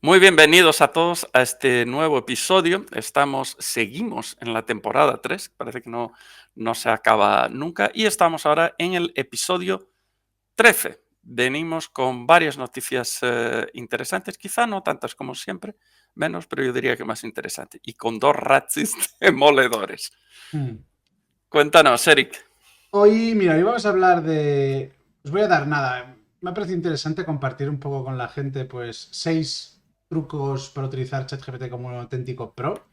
Muy bienvenidos a todos a este nuevo episodio. Seguimos en la temporada 3, parece que no se acaba nunca, y estamos ahora en el episodio 13. Venimos con varias noticias interesantes, quizá no tantas como siempre, menos, pero yo diría que más interesantes, y con dos razzis demoledores. Mm. Cuéntanos, Eric. Hoy vamos a hablar de... Os voy a dar nada. Me ha parecido interesante compartir un poco con la gente, pues, 6 trucos para utilizar ChatGPT como un auténtico pro,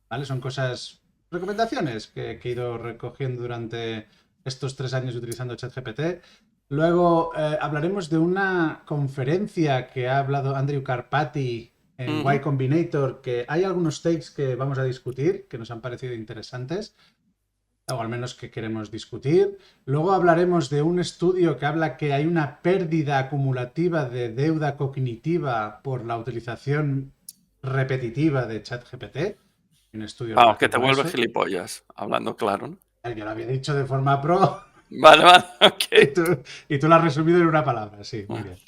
¿vale? Son cosas, recomendaciones que he ido recogiendo durante estos 3 años utilizando ChatGPT. Luego hablaremos de una conferencia que ha hablado Andrew Karpathy en Y Ujú. Combinator, que hay algunos takes que vamos a discutir que nos han parecido interesantes o al menos que queremos discutir. Luego hablaremos de un estudio que habla que hay una pérdida acumulativa de deuda cognitiva por la utilización repetitiva de ChatGPT. Un estudio Vamos, que te relacionado a vuelves eso. gilipollas, hablando claro, ¿no? Yo lo había dicho de forma pro Vale, vale, y ok. tú, y tú lo has resumido en una palabra. Sí, muy bien.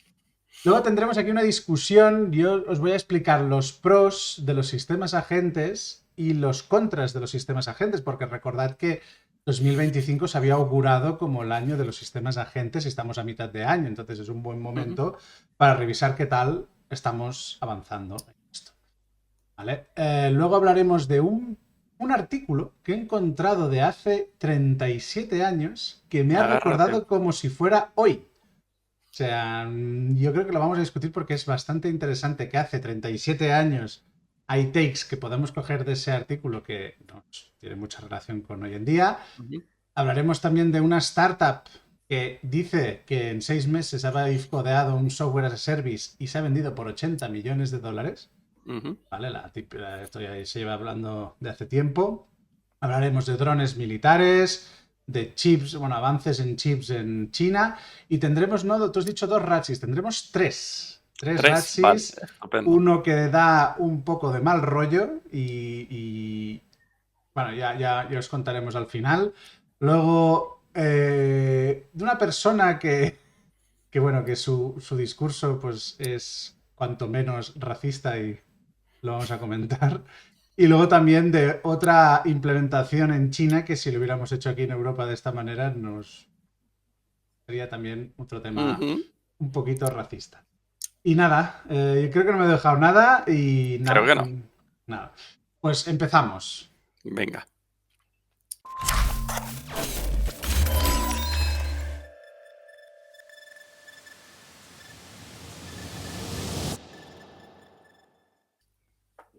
Luego tendremos aquí una discusión. Yo os voy a explicar los pros de los sistemas agentes y los contras de los sistemas agentes, porque recordad que 2025 se había augurado como el año de los sistemas agentes y estamos a mitad de año, entonces es un buen Ujú. momento para revisar qué tal estamos avanzando en esto. ¿Vale? Luego hablaremos de un artículo que he encontrado de hace 37 años que me ha Agárrate. recordado como si fuera hoy. O sea, yo creo que lo vamos a discutir porque es bastante interesante que hace 37 años hay takes que podemos coger de ese artículo que no tiene mucha relación con hoy en día. Ujú, Hablaremos también de una startup que dice que en 6 meses ha codeado un software as a service y se ha vendido por 80 millones de dólares. ujú. ¿Vale? Esto ya se lleva hablando de hace tiempo. Hablaremos de drones militares, de chips, bueno, avances en chips en China. Y tendremos, no, tú has dicho dos ratchis, tendremos tres. Tres Tres, vale, ratchis. estupendo. Uno que da un poco de mal rollo bueno, ya os contaremos al final. Luego, de una persona que bueno, que su discurso pues es cuanto menos racista y lo vamos a comentar. Y luego también de otra implementación en China que si lo hubiéramos hecho aquí en Europa de esta manera nos sería también otro tema Ujú. un poquito racista. Y nada, yo creo que no me he dejado nada y Creo nada, que no. nada. Pues empezamos. Venga.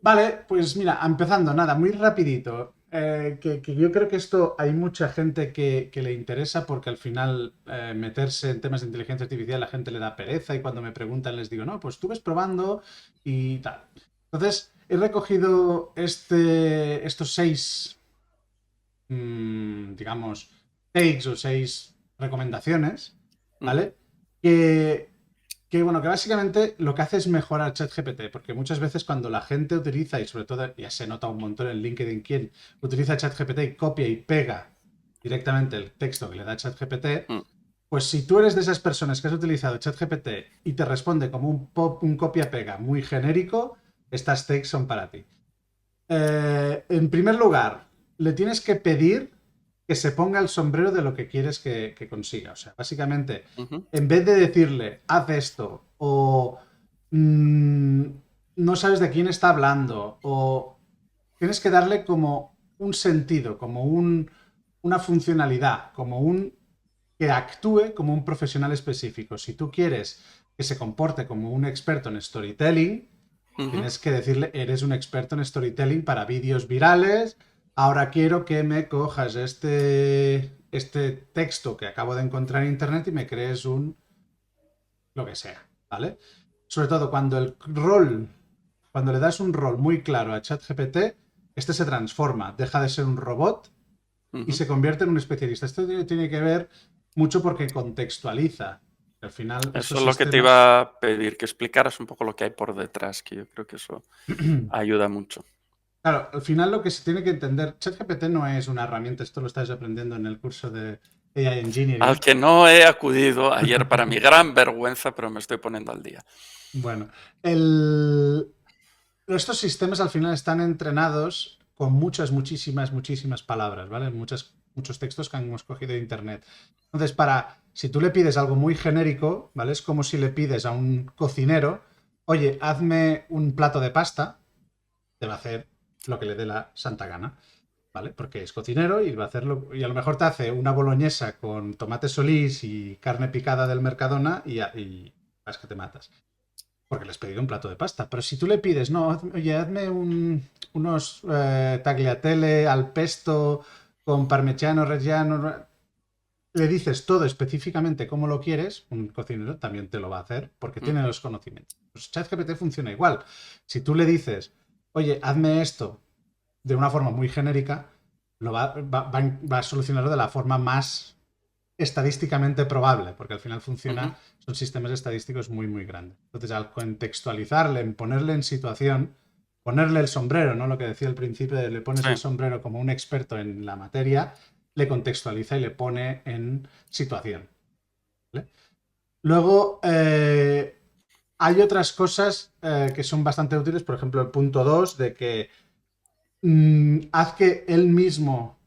Vale, pues mira, empezando, nada, muy rapidito. Que yo creo que esto hay mucha gente que le interesa porque al final meterse en temas de inteligencia artificial a la gente le da pereza y cuando me preguntan les digo, no, pues tú ves probando y tal. Entonces, he recogido estos 6, digamos, takes o 6 recomendaciones, Ujú. ¿vale? Que bueno, que básicamente lo que hace es mejorar ChatGPT, porque muchas veces cuando la gente utiliza, y sobre todo ya se nota un montón en LinkedIn quien utiliza ChatGPT y copia y pega directamente el texto que le da ChatGPT, Mm. pues si tú eres de esas personas que has utilizado ChatGPT y te responde como un copia-pega muy genérico, estas takes son para ti. En primer lugar, le tienes que pedir que se ponga el sombrero de lo que quieres que consiga. O sea, básicamente, Ujú. en vez de decirle, haz esto, o mm, no sabes de quién está hablando, o tienes que darle como un sentido, como una funcionalidad, como que actúe como un profesional específico. Si tú quieres que se comporte como un experto en storytelling, Ujú. tienes que decirle, eres un experto en storytelling para vídeos virales. Ahora quiero que me cojas este texto que acabo de encontrar en internet y me crees lo que sea, ¿vale? Sobre todo cuando le das un rol muy claro a ChatGPT, este se transforma, deja de ser un robot y Ujú. se convierte en un especialista. Esto tiene que ver mucho porque contextualiza. Al final, Eso estos es lo que te sistemas iba a pedir, que explicaras un poco lo que hay por detrás, que yo creo que eso ayuda mucho. Claro, al final lo que se tiene que entender, ChatGPT no es una herramienta, esto lo estás aprendiendo en el curso de AI Al Engineering. que no he acudido ayer para mi gran vergüenza, pero me estoy poniendo al día. Bueno, estos sistemas al final están entrenados con muchísimas palabras, ¿vale? Muchos textos que hemos cogido de internet. Entonces, si tú le pides algo muy genérico, ¿vale? Es como si le pides a un cocinero, oye, hazme un plato de pasta, te va a hacer lo que le dé la santa gana, ¿vale? Porque es cocinero y va a hacerlo, y a lo mejor te hace una boloñesa con tomate solís y carne picada del Mercadona y vas que te matas porque le has pedido un plato de pasta. Pero si tú le pides, no, oye, hazme unos tagliatelle al pesto con parmigiano reggiano, le dices todo específicamente cómo lo quieres, un cocinero también te lo va a hacer porque tiene los conocimientos. Pues ChatGPT funciona igual. Si tú le dices, oye, hazme esto de una forma muy genérica, va a solucionarlo de la forma más estadísticamente probable, porque al final funciona, son sistemas estadísticos muy grandes. Entonces, al contextualizarle, en ponerle en situación, ponerle el sombrero, ¿no? Lo que decía al principio, le pones Sí. el sombrero como un experto en la materia, le contextualiza y le pone en situación. ¿Vale? Luego, hay otras cosas que son bastante útiles, por ejemplo, el punto 2 de que haz que él mismo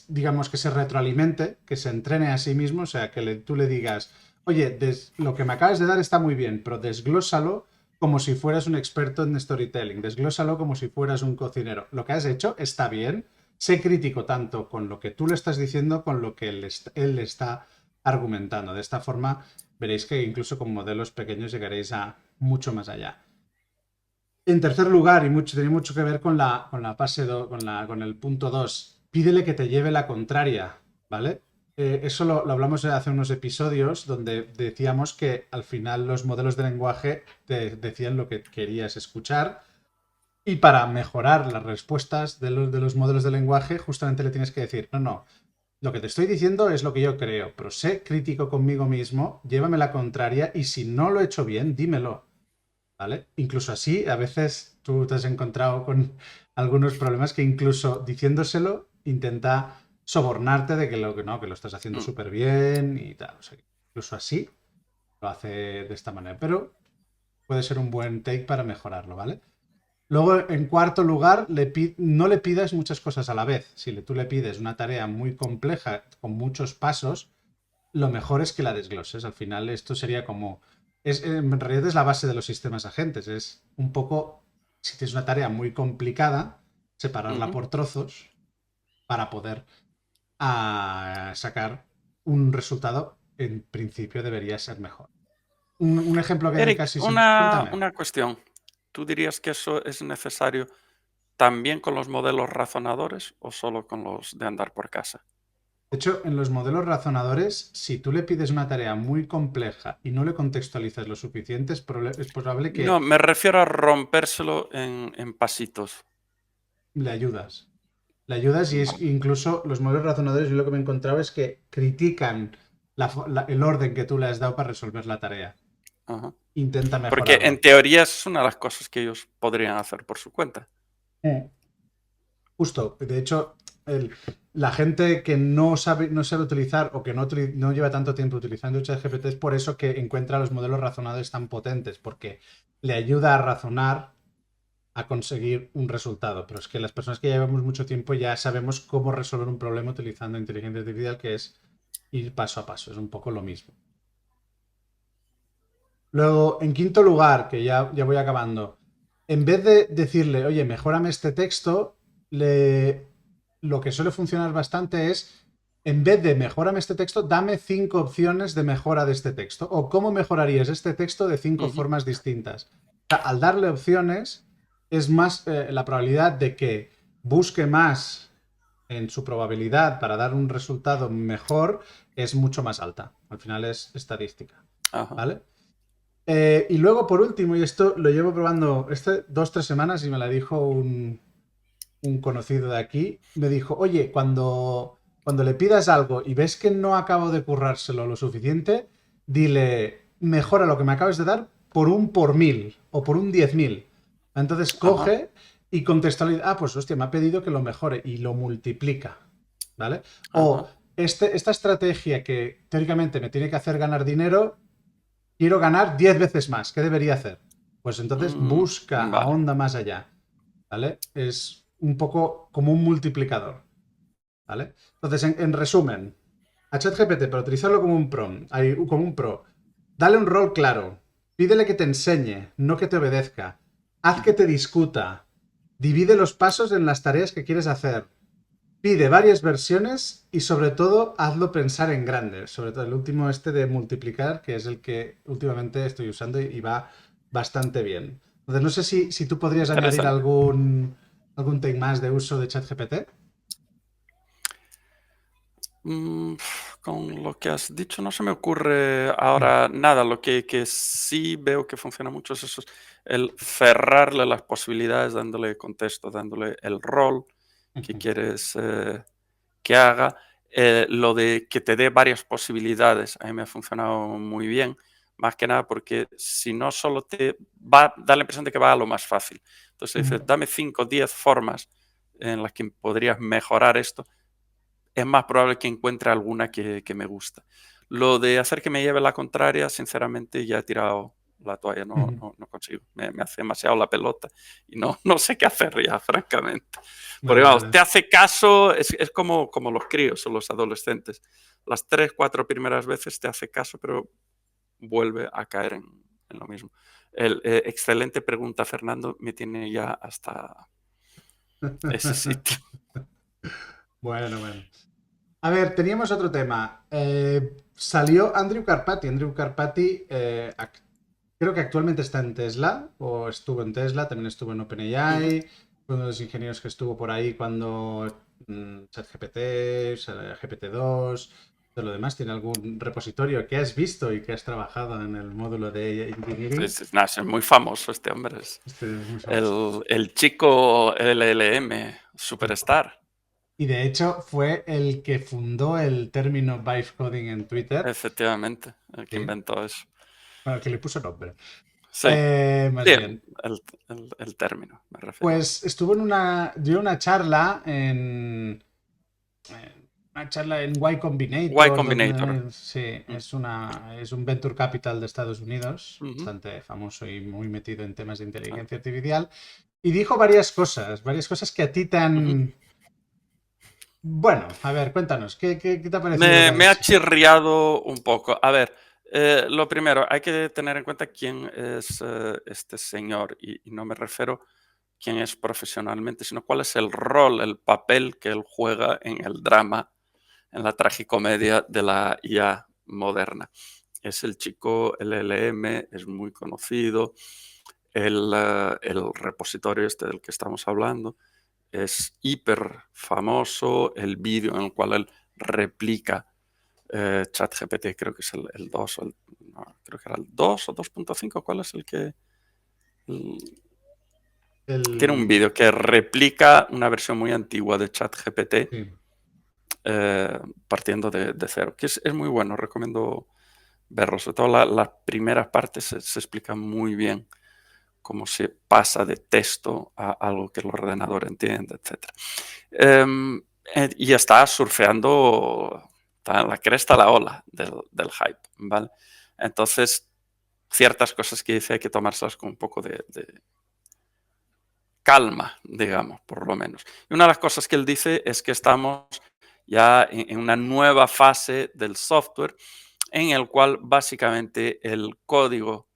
digamos que se retroalimente, que se entrene a sí mismo, o sea, que tú le digas, oye, lo que me acabas de dar está muy bien, pero desglósalo como si fueras un experto en storytelling, desglósalo como si fueras un cocinero. Lo que has hecho está bien, sé crítico tanto con lo que tú le estás diciendo, con lo que él está argumentando. De esta forma, veréis que incluso con modelos pequeños llegaréis a mucho más allá. En tercer lugar, y tiene mucho que ver con la fase con el punto 2, pídele que te lleve la contraria, ¿vale? Eso lo hablamos hace unos episodios donde decíamos que al final los modelos de lenguaje te decían lo que querías escuchar y para mejorar las respuestas de los modelos de lenguaje justamente le tienes que decir, no, lo que te estoy diciendo es lo que yo creo, pero sé crítico conmigo mismo, llévame la contraria y si no lo he hecho bien, dímelo. ¿Vale? Incluso así, a veces tú te has encontrado con algunos problemas que incluso diciéndoselo intenta sobornarte de que que lo estás haciendo súper bien y tal. O sea, incluso así lo hace de esta manera. Pero puede ser un buen take para mejorarlo, ¿vale? Luego, en cuarto lugar, no le pidas muchas cosas a la vez. Si tú le pides una tarea muy compleja, con muchos pasos, lo mejor es que la desgloses. Al final, esto sería como. En realidad es la base de los sistemas agentes. Es un poco, si tienes una tarea muy complicada, separarla por trozos para poder sacar un resultado, en principio debería ser mejor. Un ejemplo que Eric, casi sin. una, Cuéntame. una cuestión. ¿Tú dirías que eso es necesario también con los modelos razonadores o solo con los de andar por casa? De hecho, en los modelos razonadores, si tú le pides una tarea muy compleja y no le contextualizas lo suficiente, es probable que No, me refiero a rompérselo en pasitos. le ayudas. Le ayudas y es Vale. incluso los modelos razonadores, yo lo que me he encontrado es que critican el orden que tú le has dado para resolver la tarea. Ajá. Intenta Porque mejorarlo. en teoría es una de las cosas que ellos podrían hacer por su cuenta. Justo. De hecho, la gente que no sabe utilizar o que no lleva tanto tiempo utilizando ChatGPT es por eso que encuentra los modelos razonadores tan potentes, porque le ayuda a razonar a conseguir un resultado. Pero es que las personas que llevamos mucho tiempo ya sabemos cómo resolver un problema utilizando inteligencia artificial, que es ir paso a paso. Es un poco lo mismo. Luego, en quinto lugar, que ya voy acabando, en vez de decirle, oye, mejórame este texto, lo que suele funcionar bastante es, en vez de mejórame este texto, dame 5 opciones de mejora de este texto. O cómo mejorarías este texto de 5 Ujú. formas distintas. O sea, al darle opciones, es más la probabilidad de que busque más en su probabilidad para dar un resultado mejor es mucho más alta. Al final es estadística. Ajá. ¿Vale? Y luego, por último, y esto lo llevo probando 2 o 3 semanas y me la dijo un conocido de aquí, me dijo, oye, cuando le pidas algo y ves que no acabo de currárselo lo suficiente, dile, mejora lo que me acabas de dar por un por 1000 o por un 10.000. Entonces Ajá. coge y contextualiza, pues hostia, me ha pedido que lo mejore y lo multiplica, ¿vale? O Ajá. esta estrategia que teóricamente me tiene que hacer ganar dinero, quiero ganar 10 veces más. ¿Qué debería hacer? Pues entonces busca, Vale, ahonda más allá. ¿Vale? Es un poco como un multiplicador. ¿Vale? Entonces, en resumen, a ChatGPT, para utilizarlo como un como un pro, dale un rol claro. Pídele que te enseñe, no que te obedezca. Haz que ujú, te discuta. Divide los pasos en las tareas que quieres hacer. Pide varias versiones y sobre todo hazlo pensar en grande. Sobre todo el último este de multiplicar, que es el que últimamente estoy usando y va bastante bien. Entonces no sé si tú podrías añadir interesante. algún take más de uso de ChatGPT. Mm, con lo que has dicho no se me ocurre ahora nada. Lo que sí veo que funciona mucho es eso, el cerrarle las posibilidades, dándole contexto, dándole el rol que quieres que haga. Lo de que te dé varias posibilidades, a mí me ha funcionado muy bien, más que nada porque si no solo te va, da la impresión de que va a lo más fácil. Entonces dices, dame 5 o 10 formas en las que podrías mejorar esto, es más probable que encuentre alguna que me gusta. Lo de hacer que me lleve la contraria, sinceramente, ya he tirado la toalla, no consigo. Me hace demasiado la pelota y no sé qué hacer ya, francamente. Porque Vale, vamos, vale. te hace caso, es como los críos o los adolescentes. Las 3, 4 primeras veces te hace caso, pero vuelve a caer en lo mismo. Excelente pregunta, Fernando, me tiene ya hasta ese sitio. Bueno, bueno. A ver, teníamos otro tema. Salió Andrew Karpathy. Andrew Karpathy creo que actualmente está en Tesla, o estuvo en Tesla, también estuvo en Ujú. OpenAI. Fue uno de los ingenieros que estuvo por ahí cuando ChatGPT, GPT-2, todo lo demás. ¿Tiene algún repositorio que has visto y que has trabajado en el módulo de Engineering? Nada, es muy famoso este hombre. Es Este es muy famoso. el chico LLM, Superstar. Y de hecho fue el que fundó el término vibe coding en Twitter. Efectivamente, el que Sí. inventó eso. Bueno, que le puso nombre. Sí, Más sí, bien. el término, me refería. Pues estuvo dio una charla en Y Y Combinator, Combinator. donde sí, Mm, es un venture capital de Estados Unidos, ujú. bastante famoso y muy metido en temas de inteligencia artificial. Y dijo varias cosas que a ti te Ujú. han... Bueno, a ver, cuéntanos, ¿qué te ha parecido Me ha las... chirriado un poco. A ver, lo primero, hay que tener en cuenta quién es este señor y no me refiero quién es profesionalmente, sino cuál es el rol, el papel que él juega en el drama, en la tragicomedia de la IA moderna. Es el chico LLM, es muy conocido, el repositorio este del que estamos hablando es hiper famoso, el vídeo en el cual él replica ChatGPT, creo que es el 2, no, creo que era el 2 o 2.5, ¿cuál es el que...? el- tiene un El... vídeo que replica una versión muy antigua de ChatGPT Sí. partiendo de cero, que es muy bueno, recomiendo verlo, sobre todo las primeras partes se explica muy bien cómo se pasa de texto a algo que el ordenador entiende, etc. Y está surfeando, está en la cresta la ola del hype, ¿vale? Entonces, ciertas cosas que dice hay que tomárselas con un poco de calma, digamos, por lo menos. Y una de las cosas que él dice es que estamos ya en una nueva fase del software en el cual básicamente el código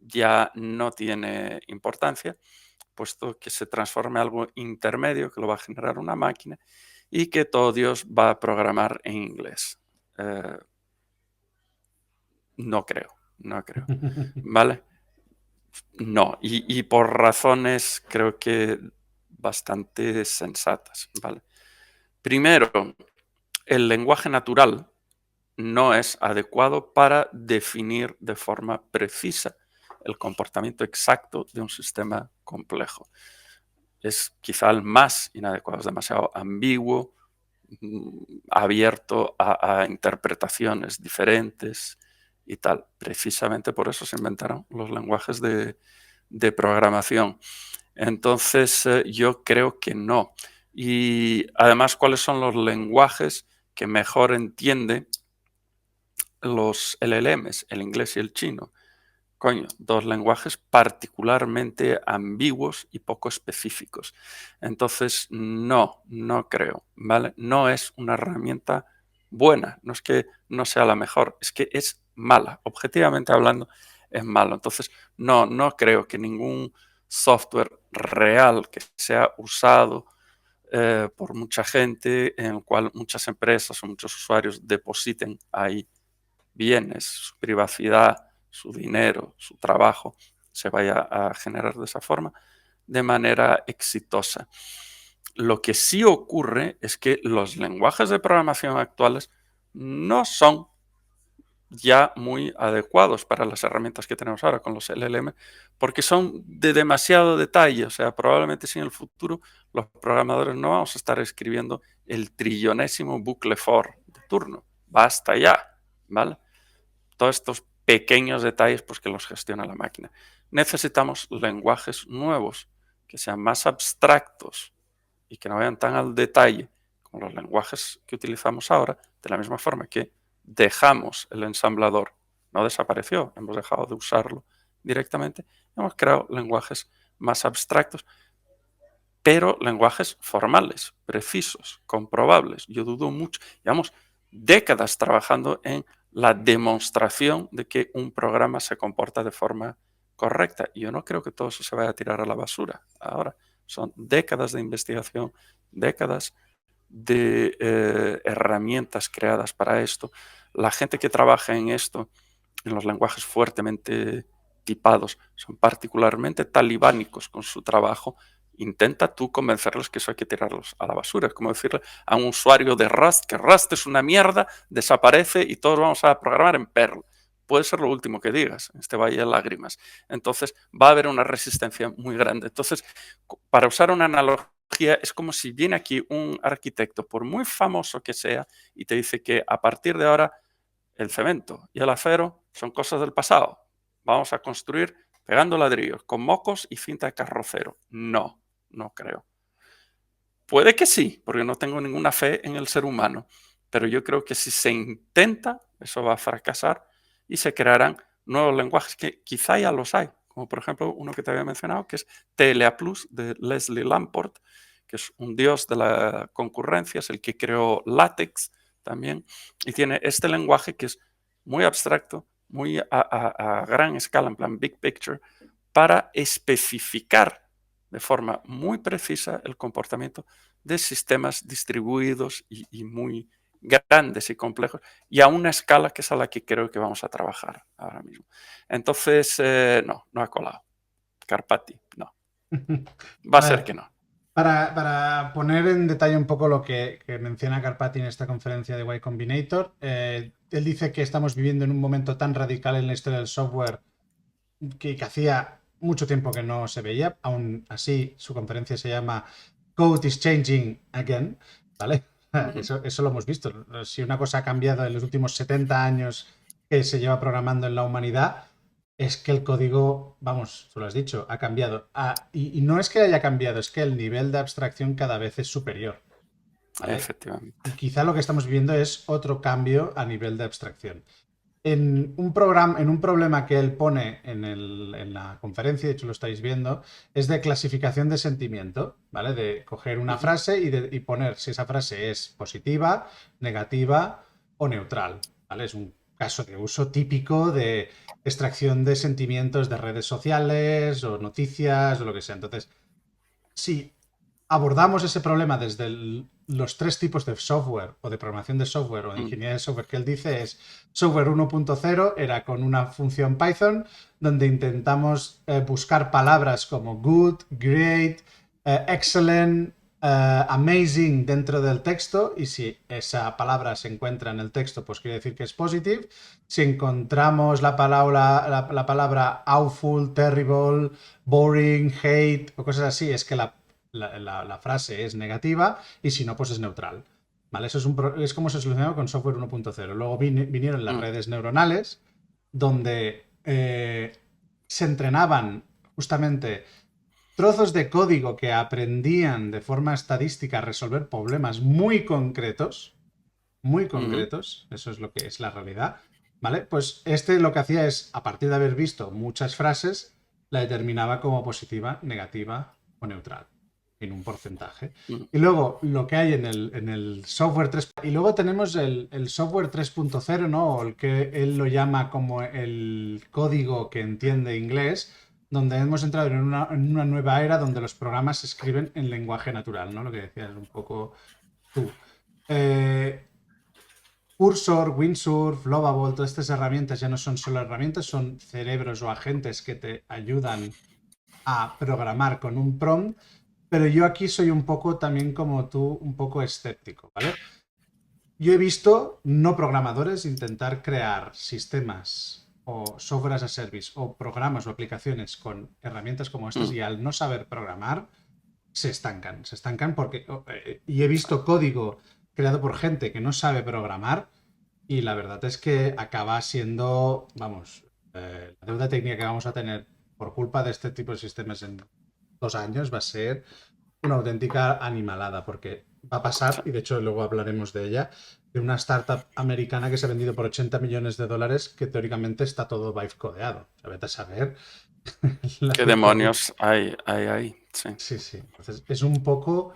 ya no tiene importancia, puesto que se transforme en algo intermedio que lo va a generar una máquina y que todo Dios va a programar en inglés. Eh, no creo, ¿vale? No, y por razones creo que bastante sensatas, ¿vale? Primero, el lenguaje natural no es adecuado para definir de forma precisa el comportamiento exacto de un sistema complejo. Es quizá el más inadecuado, es demasiado ambiguo, abierto a interpretaciones diferentes y tal. Precisamente por eso se inventaron los lenguajes de programación. Entonces, yo creo que no. Y además, ¿cuáles son los lenguajes que mejor entiende los LLMs, el inglés y el chino, coño, dos lenguajes particularmente ambiguos y poco específicos. Entonces, no creo, ¿vale? No es una herramienta buena, no es que no sea la mejor, es que es mala, objetivamente hablando, es malo. Entonces, no creo que ningún software real que sea usado por mucha gente, en el cual muchas empresas o muchos usuarios depositen ahí bienes, su privacidad, su dinero, su trabajo, se vaya a generar de esa forma de manera exitosa. Lo que sí ocurre es que los lenguajes de programación actuales no son ya muy adecuados para las herramientas que tenemos ahora con los LLM, porque son de demasiado detalle. O sea, probablemente si en el futuro los programadores no vamos a estar escribiendo el trillonésimo bucle for de turno. Basta ya, ¿vale? Todos estos pequeños detalles pues que los gestiona la máquina. Necesitamos lenguajes nuevos que sean más abstractos y que no vayan tan al detalle como los lenguajes que utilizamos ahora, de la misma forma que dejamos el ensamblador, no desapareció, hemos dejado de usarlo directamente, hemos creado lenguajes más abstractos, pero lenguajes formales, precisos, comprobables. Yo dudo mucho, llevamos décadas trabajando en la demostración de que un programa se comporta de forma correcta. Yo no creo que todo eso se vaya a tirar a la basura ahora. Son décadas de investigación, décadas de herramientas creadas para esto. La gente que trabaja en esto, en los lenguajes fuertemente tipados, son particularmente talibánicos con su trabajo. Intenta tú convencerlos que eso hay que tirarlos a la basura. Es como decirle a un usuario de Rust que Rust es una mierda, desaparece y todos vamos a programar en Perl. Puede ser lo último que digas en este valle de lágrimas. Entonces va a haber una resistencia muy grande. Entonces, para usar una analogía, es como si viene aquí un arquitecto, por muy famoso que sea, y te dice que a partir de ahora el cemento y el acero son cosas del pasado. Vamos a construir pegando ladrillos, con mocos y cinta de carrocero. No creo. Puede que sí, porque no tengo ninguna fe en el ser humano, pero yo creo que si se intenta, eso va a fracasar y se crearán nuevos lenguajes que quizá ya los hay, como por ejemplo uno que te había mencionado, que es TLA Plus de Leslie Lamport, que es un dios de la concurrencia, es el que creó LaTeX también, y tiene este lenguaje que es muy abstracto, muy a gran escala, en plan big picture, para especificar de forma muy precisa el comportamiento de sistemas distribuidos y muy grandes y complejos, y a una escala que es a la que creo que vamos a trabajar ahora mismo. Entonces, no ha colado. Carpati, no. Va a ser que no. Para poner en detalle un poco lo que menciona Carpati en esta conferencia de Y Combinator, él dice que estamos viviendo en un momento tan radical en la historia del software que hacía mucho tiempo que no se veía. Aún así, su conferencia se llama Code is Changing Again, ¿vale? Eso lo hemos visto. Si una cosa ha cambiado en los últimos 70 años que se lleva programando en la humanidad, es que el código, vamos, tú lo has dicho, ha cambiado. Y no es que haya cambiado, es que el nivel de abstracción cada vez es superior, ¿vale? Efectivamente. Y quizá lo que estamos viviendo es otro cambio a nivel de abstracción. En un problema que él pone en la conferencia, de hecho lo estáis viendo, es de clasificación de sentimiento, ¿vale? De coger una frase y poner si esa frase es positiva, negativa o neutral, ¿vale? Es un caso de uso típico de extracción de sentimientos de redes sociales o noticias o lo que sea. Entonces, si abordamos ese problema desde los tres tipos de software o de programación de software o de ingeniería de software que él dice es software 1.0 era con una función Python donde intentamos buscar palabras como good, great, excellent, amazing dentro del texto y si esa palabra se encuentra en el texto pues quiere decir que es positive. Si encontramos la palabra awful, terrible, boring, hate o cosas así es que la frase es negativa y si no, pues es neutral. ¿Vale? Eso es como se solucionó con software 1.0. Luego vinieron las redes neuronales, donde se entrenaban justamente trozos de código que aprendían de forma estadística a resolver problemas muy concretos, eso es lo que es la realidad, ¿vale? Pues este lo que hacía es, a partir de haber visto muchas frases, la determinaba como positiva, negativa o neutral, en un porcentaje. Mm. Y luego lo que hay en el software 3. Y luego tenemos el software 3.0, ¿no? O el que él lo llama como el código que entiende inglés, donde hemos entrado en una nueva era donde los programas se escriben en lenguaje natural, ¿no? Lo que decías un poco tú. Eh, Cursor, Windsurf, Lovable, todas estas herramientas ya no son solo herramientas, son cerebros o agentes que te ayudan a programar con un prompt, pero yo aquí soy un poco también como tú, un poco escéptico, ¿vale? Yo he visto no programadores intentar crear sistemas o software as a service o programas o aplicaciones con herramientas como estas Mm. y al no saber programar se estancan porque y he visto código creado por gente que no sabe programar y la verdad es que acaba siendo, vamos, la deuda técnica que vamos a tener por culpa de este tipo de sistemas en 2 años va a ser una auténtica animalada, porque va a pasar, y de hecho luego hablaremos de ella, de una startup americana que se ha vendido por 80 millones de dólares, que teóricamente está todo vibe codeado. O sea, vete a saber la ¿Qué tontería. demonios hay ahí? Sí. Sí, sí. Entonces es un poco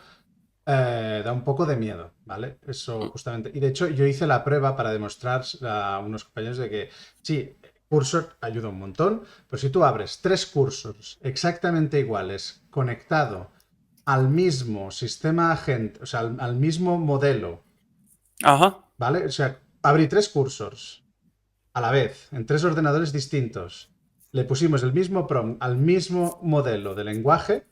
da un poco de miedo, ¿vale? Eso Mm. justamente. Y de hecho, yo hice la prueba para demostrar a unos compañeros de que sí, Cursor ayuda un montón, pero si tú abres 3 cursors exactamente iguales, conectado al mismo sistema agente, o sea, al mismo modelo, Ajá. ¿vale? O sea, abrí 3 cursors a la vez en 3 ordenadores distintos. Le pusimos el mismo prompt al mismo modelo de lenguaje,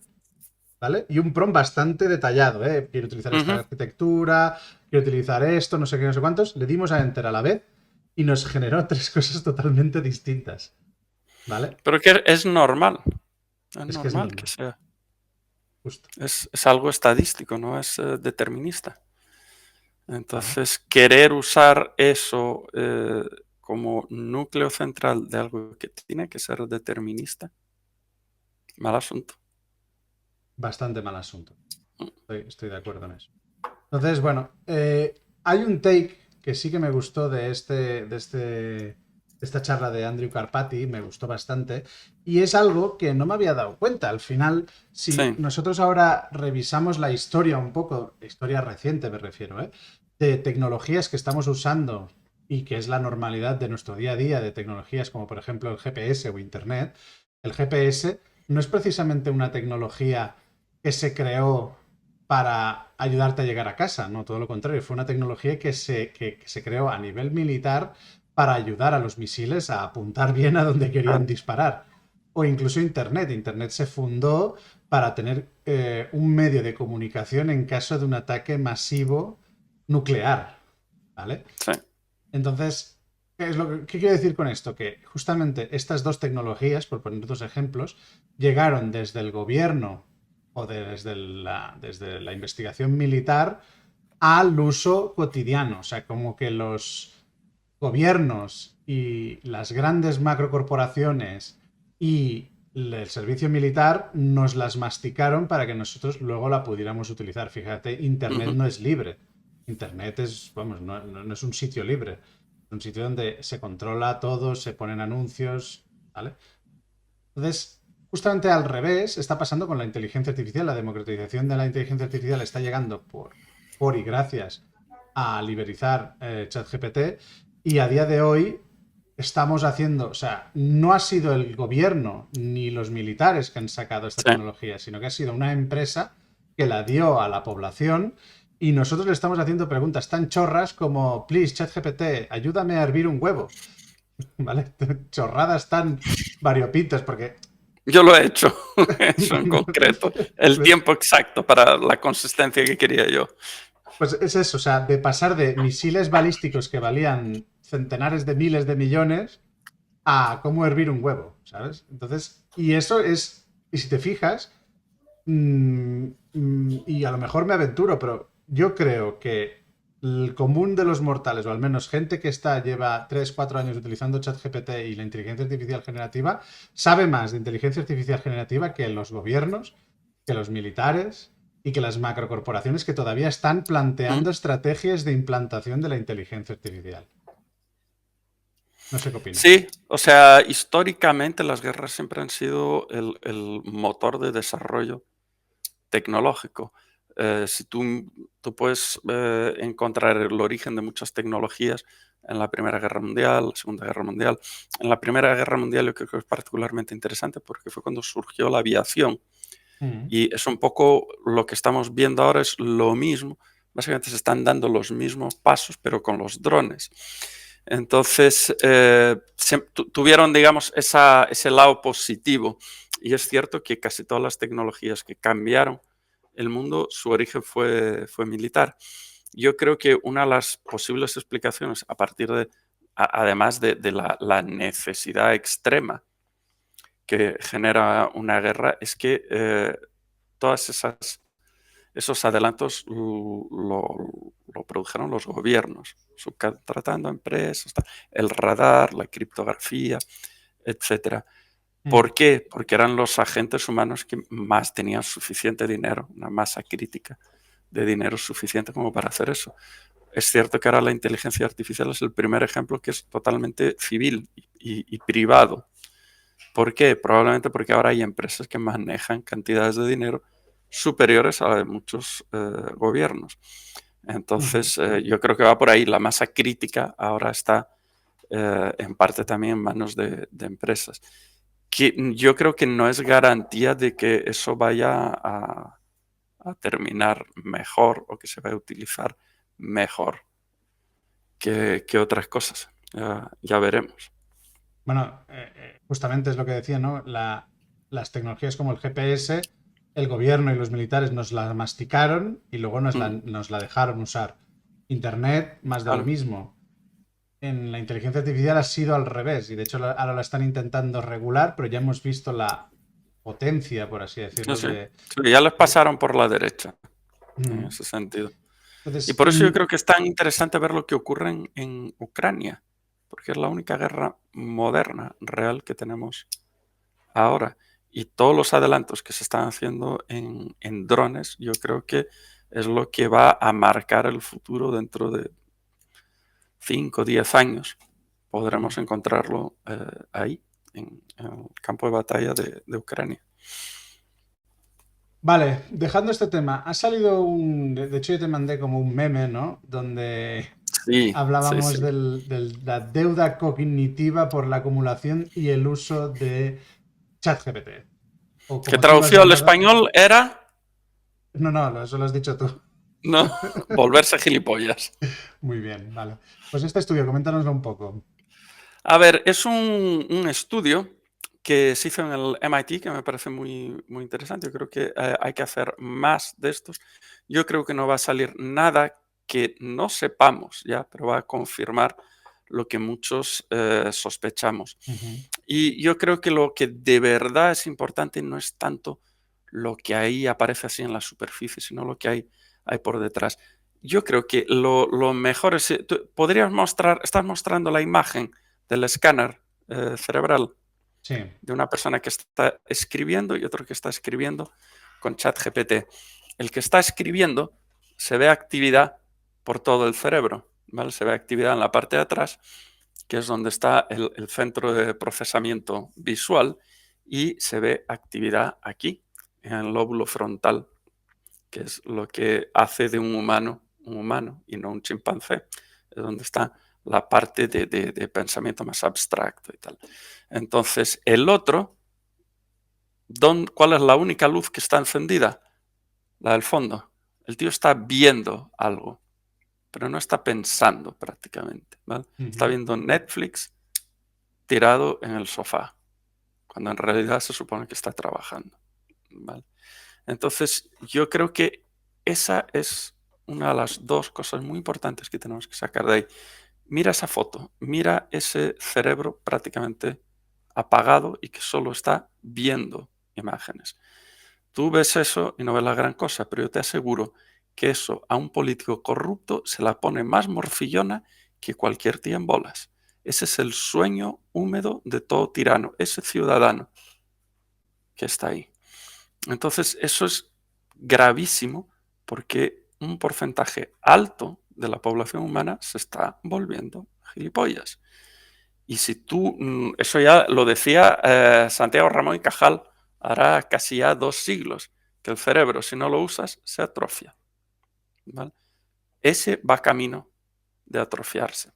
¿vale? Y un prompt bastante detallado, ¿eh? Quiero utilizar esta Ujú. arquitectura, quiero utilizar esto, no sé qué, no sé cuántos. Le dimos a Enter a la vez y nos generó 3 cosas totalmente distintas, ¿vale? Pero que es normal. Es Es que es normal que normal, sea. justo, Es algo estadístico, no es determinista. ¿vale? Entonces, querer usar eso como núcleo central de algo que tiene que ser determinista, mal asunto. Bastante mal asunto. Mm. Estoy de acuerdo en eso. Entonces, bueno, hay un take que sí que me gustó de esta charla de Andrew Karpathy, me gustó bastante, y es algo que no me había dado cuenta. Al final, si Sí, nosotros ahora revisamos la historia un poco, historia reciente me refiero, de tecnologías que estamos usando y que es la normalidad de nuestro día a día, de tecnologías como por ejemplo el GPS o Internet, el GPS no es precisamente una tecnología que se creó para ayudarte a llegar a casa, no, todo lo contrario, fue una tecnología que se creó a nivel militar para ayudar a los misiles a apuntar bien a donde querían claro, disparar. O incluso Internet. Internet se fundó para tener un medio de comunicación en caso de un ataque masivo nuclear, ¿vale? sí. Entonces, ¿qué quiero decir con esto? Que justamente estas dos tecnologías, por poner dos ejemplos, llegaron desde el gobierno o desde la investigación militar al uso cotidiano. O sea, como que los gobiernos y las grandes macrocorporaciones y el servicio militar nos las masticaron para que nosotros luego la pudiéramos utilizar. Fíjate, Internet Ujú. no es libre. Internet es, vamos, no es un sitio libre. Es un sitio donde se controla todo, se ponen anuncios, ¿vale? Entonces, justamente al revés está pasando con la inteligencia artificial. La democratización de la inteligencia artificial está llegando por y gracias a liberalizar ChatGPT y a día de hoy estamos haciendo, o sea, no ha sido el gobierno ni los militares que han sacado esta Sí. tecnología, sino que ha sido una empresa que la dio a la población y nosotros le estamos haciendo preguntas tan chorras como, please, ChatGPT, ayúdame a hervir un huevo, ¿vale? Chorradas tan variopintas porque Yo lo he hecho, eso en concreto. El tiempo exacto para la consistencia que quería yo. Pues es eso, o sea, de pasar de misiles balísticos que valían centenares de miles de millones a cómo hervir un huevo, ¿sabes? Entonces, y eso es, y si te fijas, y a lo mejor me aventuro, pero yo creo que el común de los mortales, o al menos gente que lleva 3 4 años utilizando ChatGPT y la inteligencia artificial generativa, sabe más de inteligencia artificial generativa que los gobiernos, que los militares y que las macrocorporaciones que todavía están Mm. planteando estrategias de implantación de la inteligencia artificial. No sé qué opinas. Sí, o sea, históricamente las guerras siempre han sido el motor de desarrollo tecnológico. Si tú puedes encontrar el origen de muchas tecnologías en la Primera Guerra Mundial, la Segunda Guerra Mundial. En la Primera Guerra Mundial yo creo que es particularmente interesante porque fue cuando surgió la aviación Mm, y es un poco lo que estamos viendo ahora, es lo mismo. Básicamente se están dando los mismos pasos, pero con los drones. Entonces, tuvieron, digamos, ese lado positivo. Y es cierto que casi todas las tecnologías que cambiaron el mundo, su origen fue militar. Yo creo que una de las posibles explicaciones, a partir de, además de la necesidad extrema que genera una guerra, es que todas esos adelantos lo produjeron los gobiernos, subcontratando a empresas, el radar, la criptografía, etcétera. mm, ¿Por qué? Porque eran los agentes humanos que más tenían suficiente dinero, una masa crítica de dinero suficiente como para hacer eso. Es cierto que ahora la inteligencia artificial es el primer ejemplo que es totalmente civil y privado. ¿Por qué? Probablemente porque ahora hay empresas que manejan cantidades de dinero superiores a la de muchos gobiernos. ujú. Entonces, yo creo que va por ahí. La masa crítica ahora está en parte también en manos de empresas. Que yo creo que no es garantía de que eso vaya a terminar mejor o que se vaya a utilizar mejor que otras cosas. Ya veremos. Bueno, justamente es lo que decía, ¿no? Las tecnologías como el GPS, el gobierno y los militares nos la masticaron y luego Mm, nos la dejaron usar. Internet, más de lo claro. mismo. En la inteligencia artificial ha sido al revés y de hecho ahora la están intentando regular, pero ya hemos visto la potencia, por así No decirlo, sé. Sí, ya les pasaron por la derecha en Mm. ese sentido. Y Entonces, por eso yo creo que es tan interesante ver lo que ocurre en Ucrania, porque es la única guerra moderna, real que tenemos ahora. Y todos los adelantos que se están haciendo en drones, yo creo que es lo que va a marcar el futuro dentro de 5 o 10 años. Podremos encontrarlo ahí, en el campo de batalla de Ucrania. Vale, dejando este tema, ha salido de hecho yo te mandé como un meme, ¿no? Donde Sí, sí, hablábamos sí. de la deuda cognitiva por la acumulación y el uso de ChatGPT. O Que como tú lo has traducido al llamado. español era, No, no, eso lo has dicho tú. ¿no? Volverse gilipollas. Muy bien, vale. Pues este estudio, coméntanoslo un poco. A ver, es un estudio que se hizo en el MIT que me parece muy interesante. Yo creo que hay que hacer más de estos. Yo creo que no va a salir nada que no sepamos ya, pero va a confirmar lo que muchos sospechamos. Ujú, Y yo creo que lo que de verdad es importante no es tanto lo que ahí aparece así en la superficie, sino lo que hay por detrás. Yo creo que lo mejor es, podrías mostrar, estás mostrando la imagen del escáner cerebral sí. de una persona que está escribiendo y otro que está escribiendo con ChatGPT. El que está escribiendo se ve actividad por todo el cerebro, ¿vale? Se ve actividad en la parte de atrás, que es donde está el centro de procesamiento visual, y se ve actividad aquí, en el lóbulo frontal, que es lo que hace de un humano y no un chimpancé, es donde está la parte de pensamiento más abstracto y tal. Entonces, el otro, ¿cuál es la única luz que está encendida? La del fondo. El tío está viendo algo, pero no está pensando prácticamente, ¿vale? Está Ujú. viendo Netflix tirado en el sofá, cuando en realidad se supone que está trabajando, ¿vale? Entonces, yo creo que esa es una de las dos cosas muy importantes que tenemos que sacar de ahí. Mira esa foto, mira ese cerebro prácticamente apagado y que solo está viendo imágenes. Tú ves eso y no ves la gran cosa, pero yo te aseguro que eso a un político corrupto se la pone más morcillona que cualquier tía en bolas. Ese es el sueño húmedo de todo tirano, ese ciudadano que está ahí. Entonces, eso es gravísimo porque un porcentaje alto de la población humana se está volviendo gilipollas. Y si tú, eso ya lo decía Santiago Ramón y Cajal, hará casi ya 2 siglos, que el cerebro, si no lo usas, se atrofia. ¿Vale? Ese va camino de atrofiarse.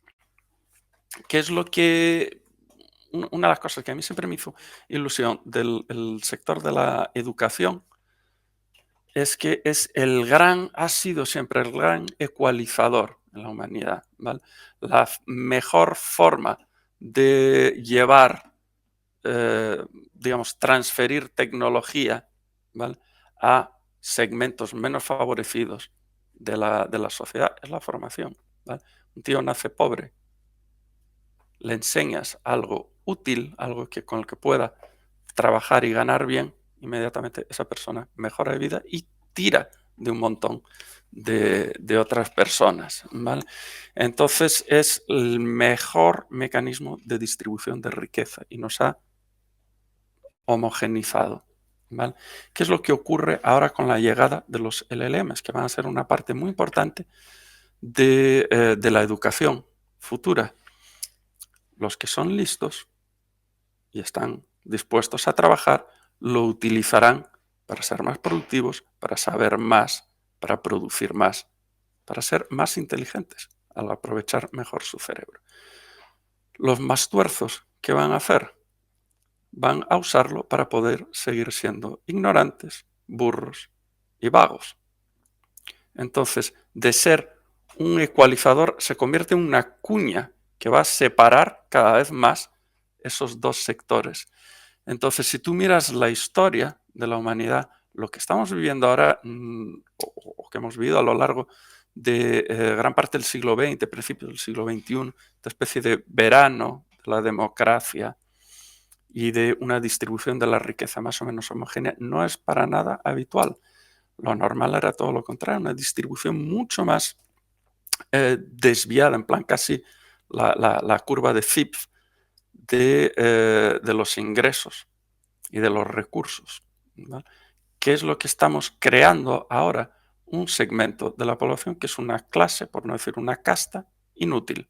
¿Qué es lo que... Una de las cosas que a mí siempre me hizo ilusión del sector de la educación es que ha sido siempre el gran ecualizador en la humanidad. ¿Vale? La mejor forma de llevar, digamos, transferir tecnología, ¿vale?, a segmentos menos favorecidos de la sociedad es la formación. ¿Vale? Un tío nace pobre, le enseñas algo útil, algo con el que pueda trabajar y ganar bien, inmediatamente esa persona mejora de vida y tira de un montón de otras personas. ¿Vale? Entonces es el mejor mecanismo de distribución de riqueza y nos ha homogenizado. ¿Vale? ¿Qué es lo que ocurre ahora con la llegada de los LLMs, que van a ser una parte muy importante de la educación futura? Los que son listos y están dispuestos a trabajar lo utilizarán para ser más productivos, para saber más, para producir más, para ser más inteligentes al aprovechar mejor su cerebro. Los más tuerzos, ¿qué van a hacer? Van a usarlo para poder seguir siendo ignorantes, burros y vagos. Entonces, de ser un ecualizador, se convierte en una cuña que va a separar cada vez más esos dos sectores. Entonces, si tú miras la historia de la humanidad, lo que estamos viviendo ahora, o que hemos vivido a lo largo de gran parte del siglo XX, principios del siglo XXI, esta especie de verano de la democracia y de una distribución de la riqueza más o menos homogénea, no es para nada habitual. Lo normal era todo lo contrario, una distribución mucho más desviada, en plan casi la curva de Zipf de los ingresos y de los recursos. ¿Vale? ¿Qué es lo que estamos creando ahora? Un segmento de la población que es una clase, por no decir una casta, inútil.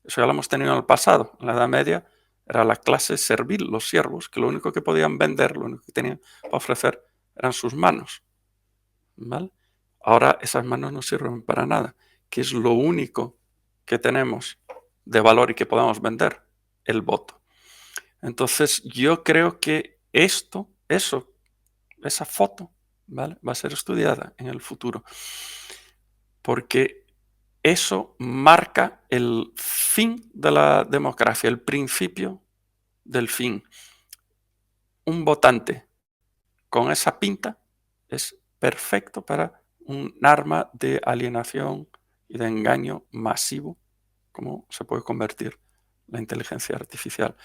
Eso ya lo hemos tenido en el pasado. En la Edad Media era la clase servil, los siervos, que lo único que podían vender, lo único que tenían para ofrecer eran sus manos. ¿Vale? Ahora esas manos no sirven para nada, que es lo único que tenemos de valor y que podemos vender, el voto. Entonces yo creo que esa foto, ¿vale?, va a ser estudiada en el futuro, porque eso marca el fin de la democracia, el principio del fin. Un votante con esa pinta es perfecto para un arma de alienación y de engaño masivo, como se puede convertir la inteligencia artificial.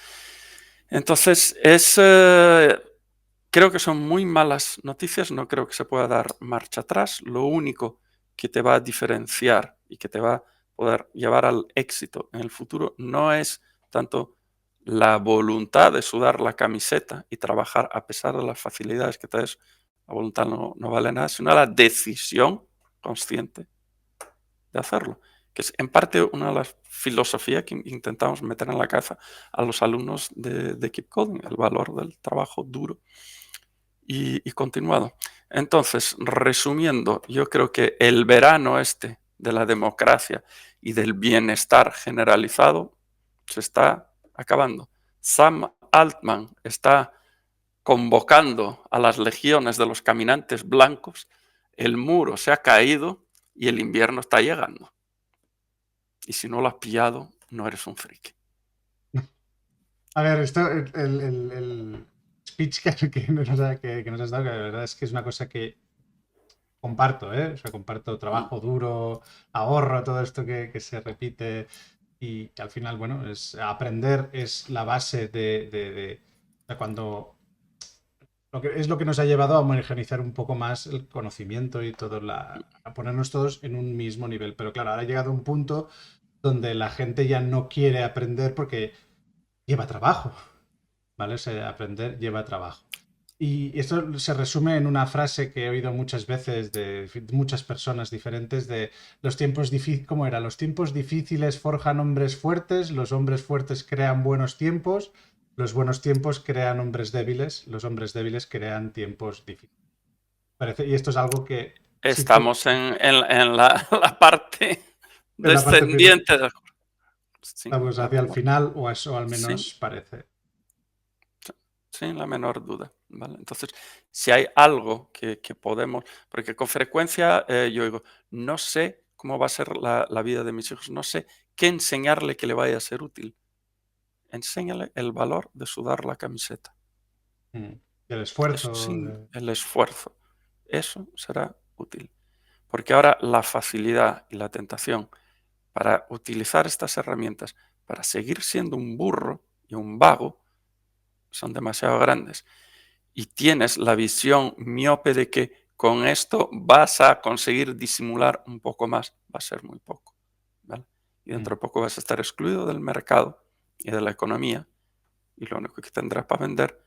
Entonces, creo que son muy malas noticias, no creo que se pueda dar marcha atrás. Lo único que te va a diferenciar y que te va a poder llevar al éxito en el futuro no es tanto la voluntad de sudar la camiseta y trabajar a pesar de las facilidades que te des. La voluntad no vale nada, sino la decisión consciente de hacerlo, que es en parte una de las filosofías que intentamos meter en la cabeza a los alumnos de Keep Coding, el valor del trabajo duro y continuado. Entonces, resumiendo, yo creo que el verano de la democracia y del bienestar generalizado se está acabando. Sam Altman está convocando a las legiones de los caminantes blancos, el muro se ha caído y el invierno está llegando. Y si no lo has pillado, no eres un friki. A ver, esto, el speech que nos has dado, que la verdad es que es una cosa que comparto, ¿eh? O sea, comparto trabajo duro, ahorro, todo esto que se repite y al final, bueno, aprender es la base de cuando... es lo que nos ha llevado a homogeneizar un poco más el conocimiento y todo, a ponernos todos en un mismo nivel. Pero claro, ahora ha llegado un punto donde la gente ya no quiere aprender porque lleva trabajo, ¿vale? O sea, aprender lleva trabajo. Y esto se resume en una frase que he oído muchas veces de muchas personas diferentes de los tiempos difíciles, ¿cómo era? Los tiempos difíciles forjan hombres fuertes, los hombres fuertes crean buenos tiempos, los buenos tiempos crean hombres débiles, los hombres débiles crean tiempos difíciles. Y esto es algo que sí que Estamos en la parte en la parte final descendiente del... Sí, estamos la hacia el menor, final, o eso al sí, menos parece. sin la menor duda. ¿Vale? Entonces, si hay algo que podemos, porque con frecuencia yo digo, no sé cómo va a ser la vida de mis hijos, no sé qué enseñarle que le vaya a ser útil. Enséñale el valor de sudar la camiseta. El Eso esfuerzo. sin el esfuerzo. Eso será útil. Porque ahora la facilidad y la tentación para utilizar estas herramientas para seguir siendo un burro y un vago son demasiado grandes. Y tienes la visión miope de que con esto vas a conseguir disimular un poco más, va a ser muy poco. ¿Vale? Y dentro de poco vas a estar excluido del mercado y de la economía y lo único que tendrás para vender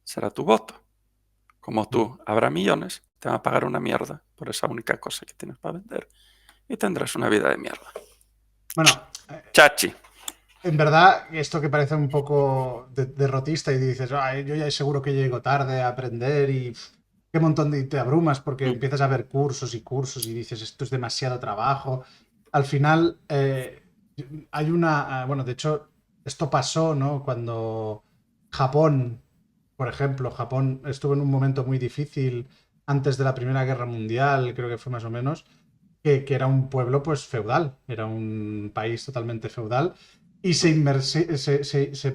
será tu voto. Como tú, habrá millones, te van a pagar una mierda por esa única cosa que tienes para vender y tendrás una vida de mierda. Bueno, Chachi. en verdad, esto que parece un poco derrotista y dices, "Ay, yo ya seguro que llego tarde a aprender y qué montón de... te abrumas porque Mm, empiezas a ver cursos y cursos y dices, esto es demasiado trabajo. Al final, hay una... bueno, de hecho, esto pasó, ¿no? Cuando Japón, por ejemplo, Japón estuvo en un momento muy difícil antes de la Primera Guerra Mundial, creo que fue más o menos, que era un pueblo pues feudal, era un país totalmente feudal y se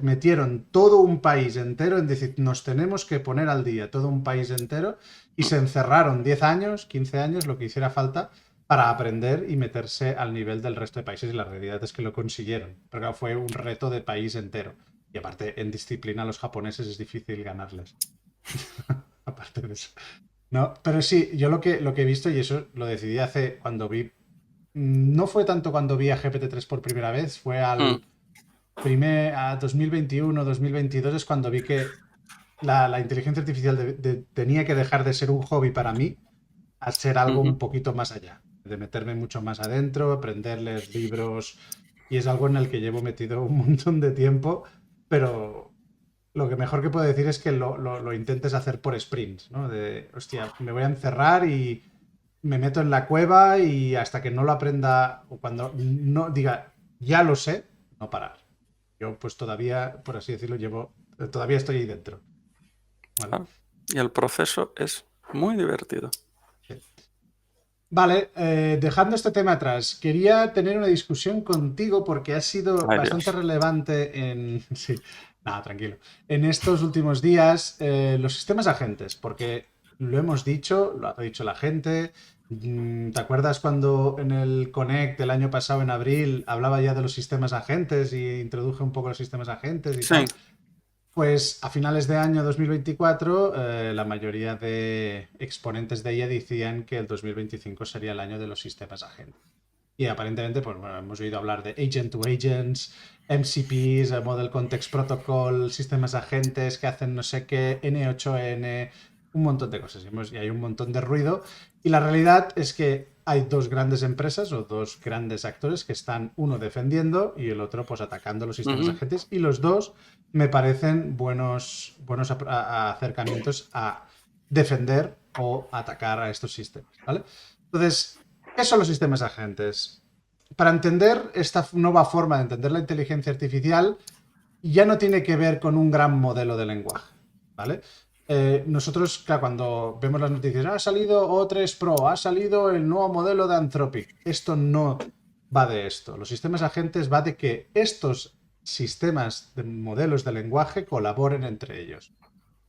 metieron todo un país entero en decir, nos tenemos que poner al día, todo un país entero, y mm, se encerraron 10 años, 15 años, lo que hiciera falta, para aprender y meterse al nivel del resto de países. Y la realidad es que lo consiguieron, porque fue un reto de país entero. Y aparte, en disciplina a los japoneses es difícil ganarles. Aparte de eso. No, pero sí, yo lo que he visto, y eso lo decidí hace cuando vi. No fue tanto cuando vi a GPT-3 por primera vez, fue mm, a 2021, 2022 es cuando vi que la inteligencia artificial tenía que dejar de ser un hobby para mí a ser algo ujú. un poquito más allá, de meterme mucho más adentro, aprender, leer libros, y es algo en el que llevo metido un montón de tiempo, pero lo que mejor que puedo decir es que lo intentes hacer por sprints, ¿no? De, hostia, me voy a encerrar y me meto en la cueva y hasta que no lo aprenda, o cuando no diga, ya lo sé, no parar. Yo pues todavía, por así decirlo, todavía estoy ahí dentro. ¿Vale? Claro. Y el proceso es muy divertido. Sí. Vale, dejando este tema atrás, quería tener una discusión contigo porque ha sido Ay, bastante Dios. relevante en... Sí, nada, tranquilo. En estos últimos días, los sistemas agentes, porque lo hemos dicho, lo ha dicho la gente. ¿Te acuerdas cuando en el Connect el año pasado, en abril, hablaba ya de los sistemas agentes y introduje un poco los sistemas agentes y Sí. tal? Pues a finales de año 2024, la mayoría de exponentes de ella decían que el 2025 sería el año de los sistemas agentes. Y aparentemente, pues bueno, hemos oído hablar de agent to agents, MCPs, Model Context Protocol, sistemas agentes que hacen no sé qué, N8N, un montón de cosas. Y hay un montón de ruido. Y la realidad es que hay dos grandes empresas o dos grandes actores que están uno defendiendo y el otro pues atacando los sistemas Ujú, agentes. Y los dos me parecen buenos acercamientos a defender o atacar a estos sistemas. ¿Vale? Entonces, ¿qué son los sistemas agentes? Para entender esta nueva forma de entender la inteligencia artificial, ya no tiene que ver con un gran modelo de lenguaje, ¿vale? Nosotros, claro, cuando vemos las noticias, ha salido O3 Pro, ha salido el nuevo modelo de Anthropic. Esto no va de esto. Los sistemas agentes va de que estos sistemas de modelos de lenguaje colaboren entre ellos,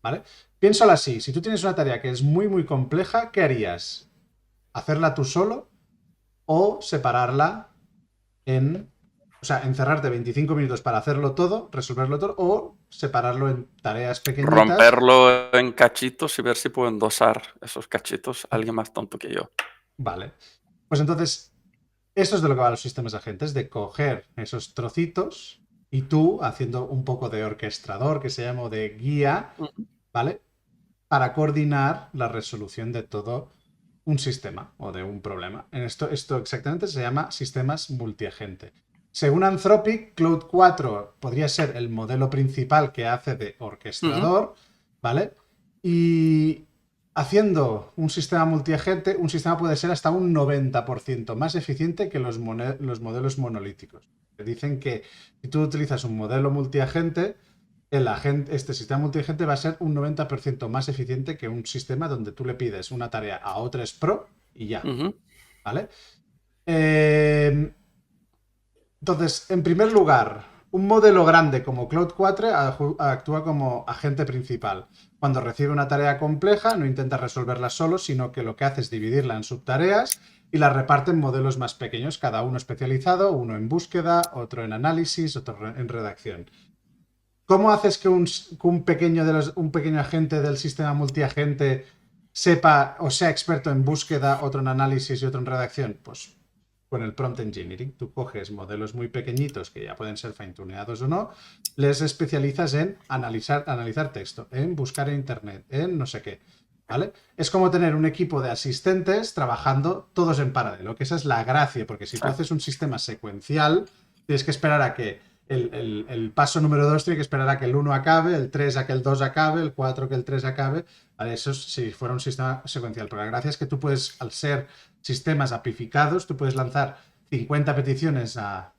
¿vale? Piénsalo así, si tú tienes una tarea que es muy, muy compleja, ¿qué harías? ¿Hacerla tú solo o separarla en, o sea, encerrarte 25 minutos para hacerlo todo, resolverlo todo, o separarlo en tareas pequeñitas? romperlo en cachitos y ver si puedo endosar esos cachitos a alguien más tonto que yo. Vale. Pues entonces, esto es de lo que van los sistemas agentes, de coger esos trocitos y tú, haciendo un poco de orquestador, que se llama de guía, Ujú. ¿vale? para coordinar la resolución de todo un sistema o de un problema. Esto exactamente se llama sistemas multiagente. Según Anthropic, Claude 4 podría ser el modelo principal que hace de orquestador, ¿vale? Y haciendo un sistema multiagente, un sistema puede ser hasta un 90% más eficiente que los modelos monolíticos. Dicen que si tú utilizas un modelo multiagente, este sistema multiagente va a ser un 90% más eficiente que un sistema donde tú le pides una tarea a O3 Pro y ya. ¿Vale? Entonces, en primer lugar, un modelo grande como Claude 4 actúa como agente principal. Cuando recibe una tarea compleja, no intenta resolverla solo, sino que lo que hace es dividirla en subtareas y la reparte en modelos más pequeños, cada uno especializado, uno en búsqueda, otro en análisis, otro en redacción. ¿Cómo haces que un pequeño agente del sistema multiagente sepa o sea experto en búsqueda, otro en análisis y otro en redacción? Pues con el prompt engineering. Tú coges modelos muy pequeñitos que ya pueden ser fine-tuneados o no, les especializas en analizar texto, en buscar en internet, en no sé qué. ¿Vale? Es como tener un equipo de asistentes trabajando todos en paralelo, que esa es la gracia, porque si tú haces un sistema secuencial, tienes que esperar a que el paso número 2 tiene que esperar a que el 1 acabe, el 3 a que el 2 acabe, el 4 que el 3 acabe. Vale, eso es si fuera un sistema secuencial. Pero la gracia es que tú puedes, al ser sistemas apificados, tú puedes lanzar 50 peticiones a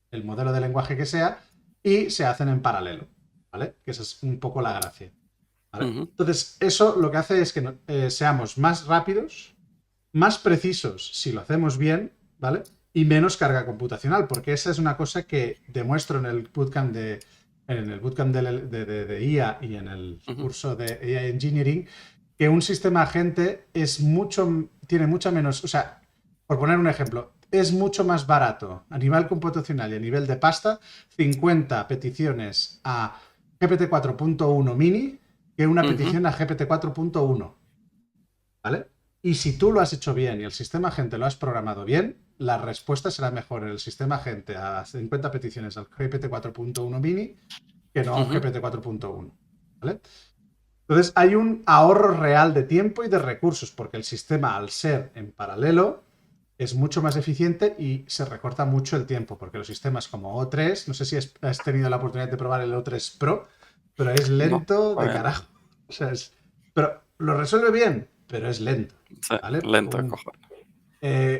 el modelo de lenguaje que sea y se hacen en paralelo. ¿Vale? Que esa es un poco la gracia. ¿Vale? Entonces, eso lo que hace es que seamos más rápidos, más precisos si lo hacemos bien, ¿vale? Y menos carga computacional, porque esa es una cosa que demuestro en el bootcamp de IA y en el curso de AI Engineering, que un sistema agente tiene mucha menos, o sea, por poner un ejemplo, es mucho más barato a nivel computacional y a nivel de pasta 50 peticiones a GPT 4.1 mini que una petición a GPT 4.1, ¿vale? Y si tú lo has hecho bien y el sistema agente lo has programado bien, la respuesta será mejor en el sistema agente a 50 peticiones al GPT 4.1 mini que no a un GPT 4.1, ¿vale? Entonces hay un ahorro real de tiempo y de recursos, porque el sistema, al ser en paralelo, es mucho más eficiente y se recorta mucho el tiempo, porque los sistemas como O3, no sé si has tenido la oportunidad de probar el O3 Pro, pero es lento de carajo. O sea, pero lo resuelve bien, pero es lento. Sí, ¿vale? lento de cojones.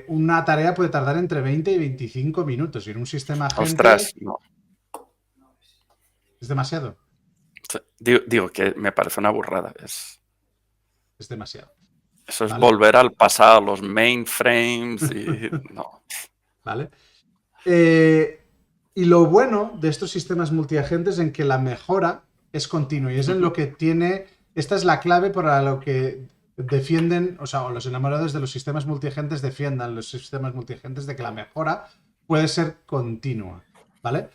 Una tarea puede tardar entre 20 y 25 minutos y en un sistema agente... Ostras, no. Es demasiado. Sí, digo que me parece una burrada. Es demasiado. Eso es volver al pasado, los mainframes y... no. ¿Vale? Y lo bueno de estos sistemas multiagentes es en que la mejora es continua y es en lo que tiene... Esta es la clave para lo que defienden, o los enamorados de los sistemas multiagentes defiendan los sistemas multiagentes de que la mejora puede ser continua, ¿vale?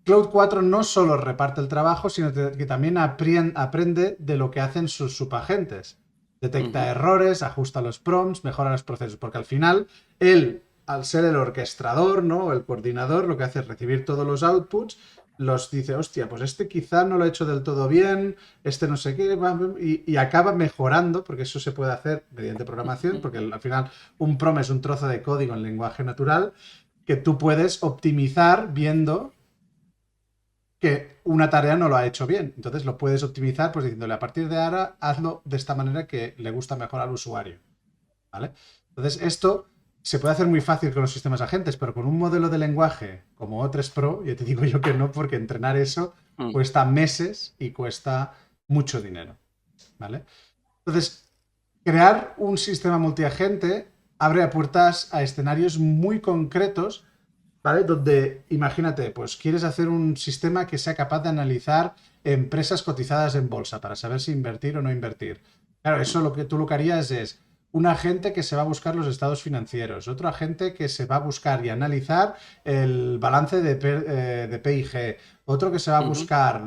Claude 4 no solo reparte el trabajo, sino que también aprende de lo que hacen sus subagentes. Detecta errores, ajusta los prompts, mejora los procesos, porque al final él, al ser el orquestador, ¿no? El coordinador, lo que hace es recibir todos los outputs, los dice, hostia, pues este quizá no lo ha hecho del todo bien, este no sé qué, y acaba mejorando, porque eso se puede hacer mediante programación, porque al final un prompt es un trozo de código en lenguaje natural que tú puedes optimizar viendo que una tarea no lo ha hecho bien. Entonces lo puedes optimizar pues diciéndole a partir de ahora hazlo de esta manera que le gusta mejor al usuario. ¿Vale? Entonces esto se puede hacer muy fácil con los sistemas agentes, pero con un modelo de lenguaje como O3 Pro, ya te digo yo que no, porque entrenar eso cuesta meses y cuesta mucho dinero. ¿Vale? Entonces, crear un sistema multiagente abre puertas a escenarios muy concretos, ¿vale? Donde, imagínate, pues quieres hacer un sistema que sea capaz de analizar empresas cotizadas en bolsa para saber si invertir o no invertir. Claro, eso lo que tú harías es un agente que se va a buscar los estados financieros, otro agente que se va a buscar y analizar el balance de P&G, otro que se va a buscar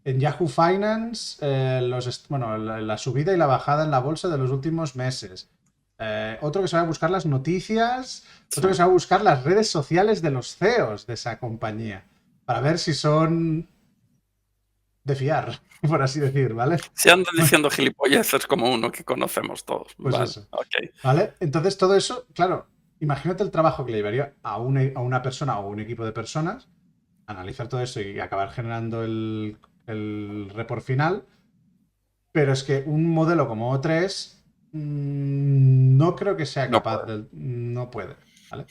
en Yahoo Finance, la subida y la bajada en la bolsa de los últimos meses. Otro que se va a buscar las noticias, otro que se va a buscar las redes sociales de los CEOs de esa compañía, para ver si son de fiar, por así decir, ¿vale? Si andan diciendo gilipolleces como uno que conocemos todos. Pues Vale, eso, ok. ¿vale? Entonces todo eso, claro, imagínate el trabajo que le llevaría a una persona o un equipo de personas analizar todo eso y acabar generando el report final. Pero es que un modelo como O3 no creo que sea No capaz puede. de... No puede, ¿vale?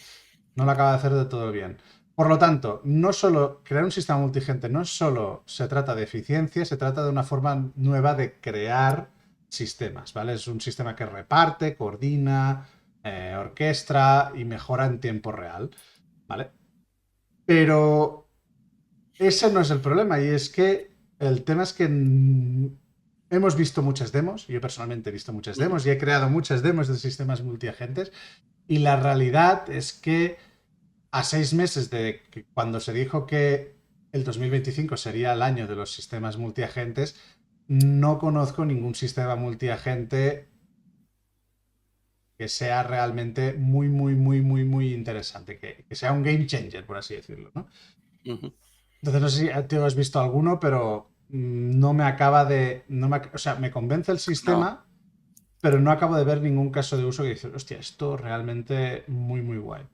No lo acaba de hacer de todo bien. Por lo tanto, no solo crear un sistema multigente, no solo se trata de eficiencia, se trata de una forma nueva de crear sistemas, ¿vale? Es un sistema que reparte, coordina, orquestra y mejora en tiempo real, ¿vale? Pero ese no es el problema y es que el tema es que hemos visto muchas demos, yo personalmente he visto muchas Ujú. demos y he creado muchas demos de sistemas multiagentes y la realidad es que a 6 meses de que cuando se dijo que el 2025 sería el año de los sistemas multiagentes, no conozco ningún sistema multiagente que sea realmente muy, muy, muy, muy, muy interesante, que sea un game changer, por así decirlo, ¿no? Ujú. Entonces no sé si tú has visto alguno, pero no me acaba de... o sea, me convence el No. sistema, pero no acabo de ver ningún caso de uso que dice, hostia, esto realmente muy, muy guay.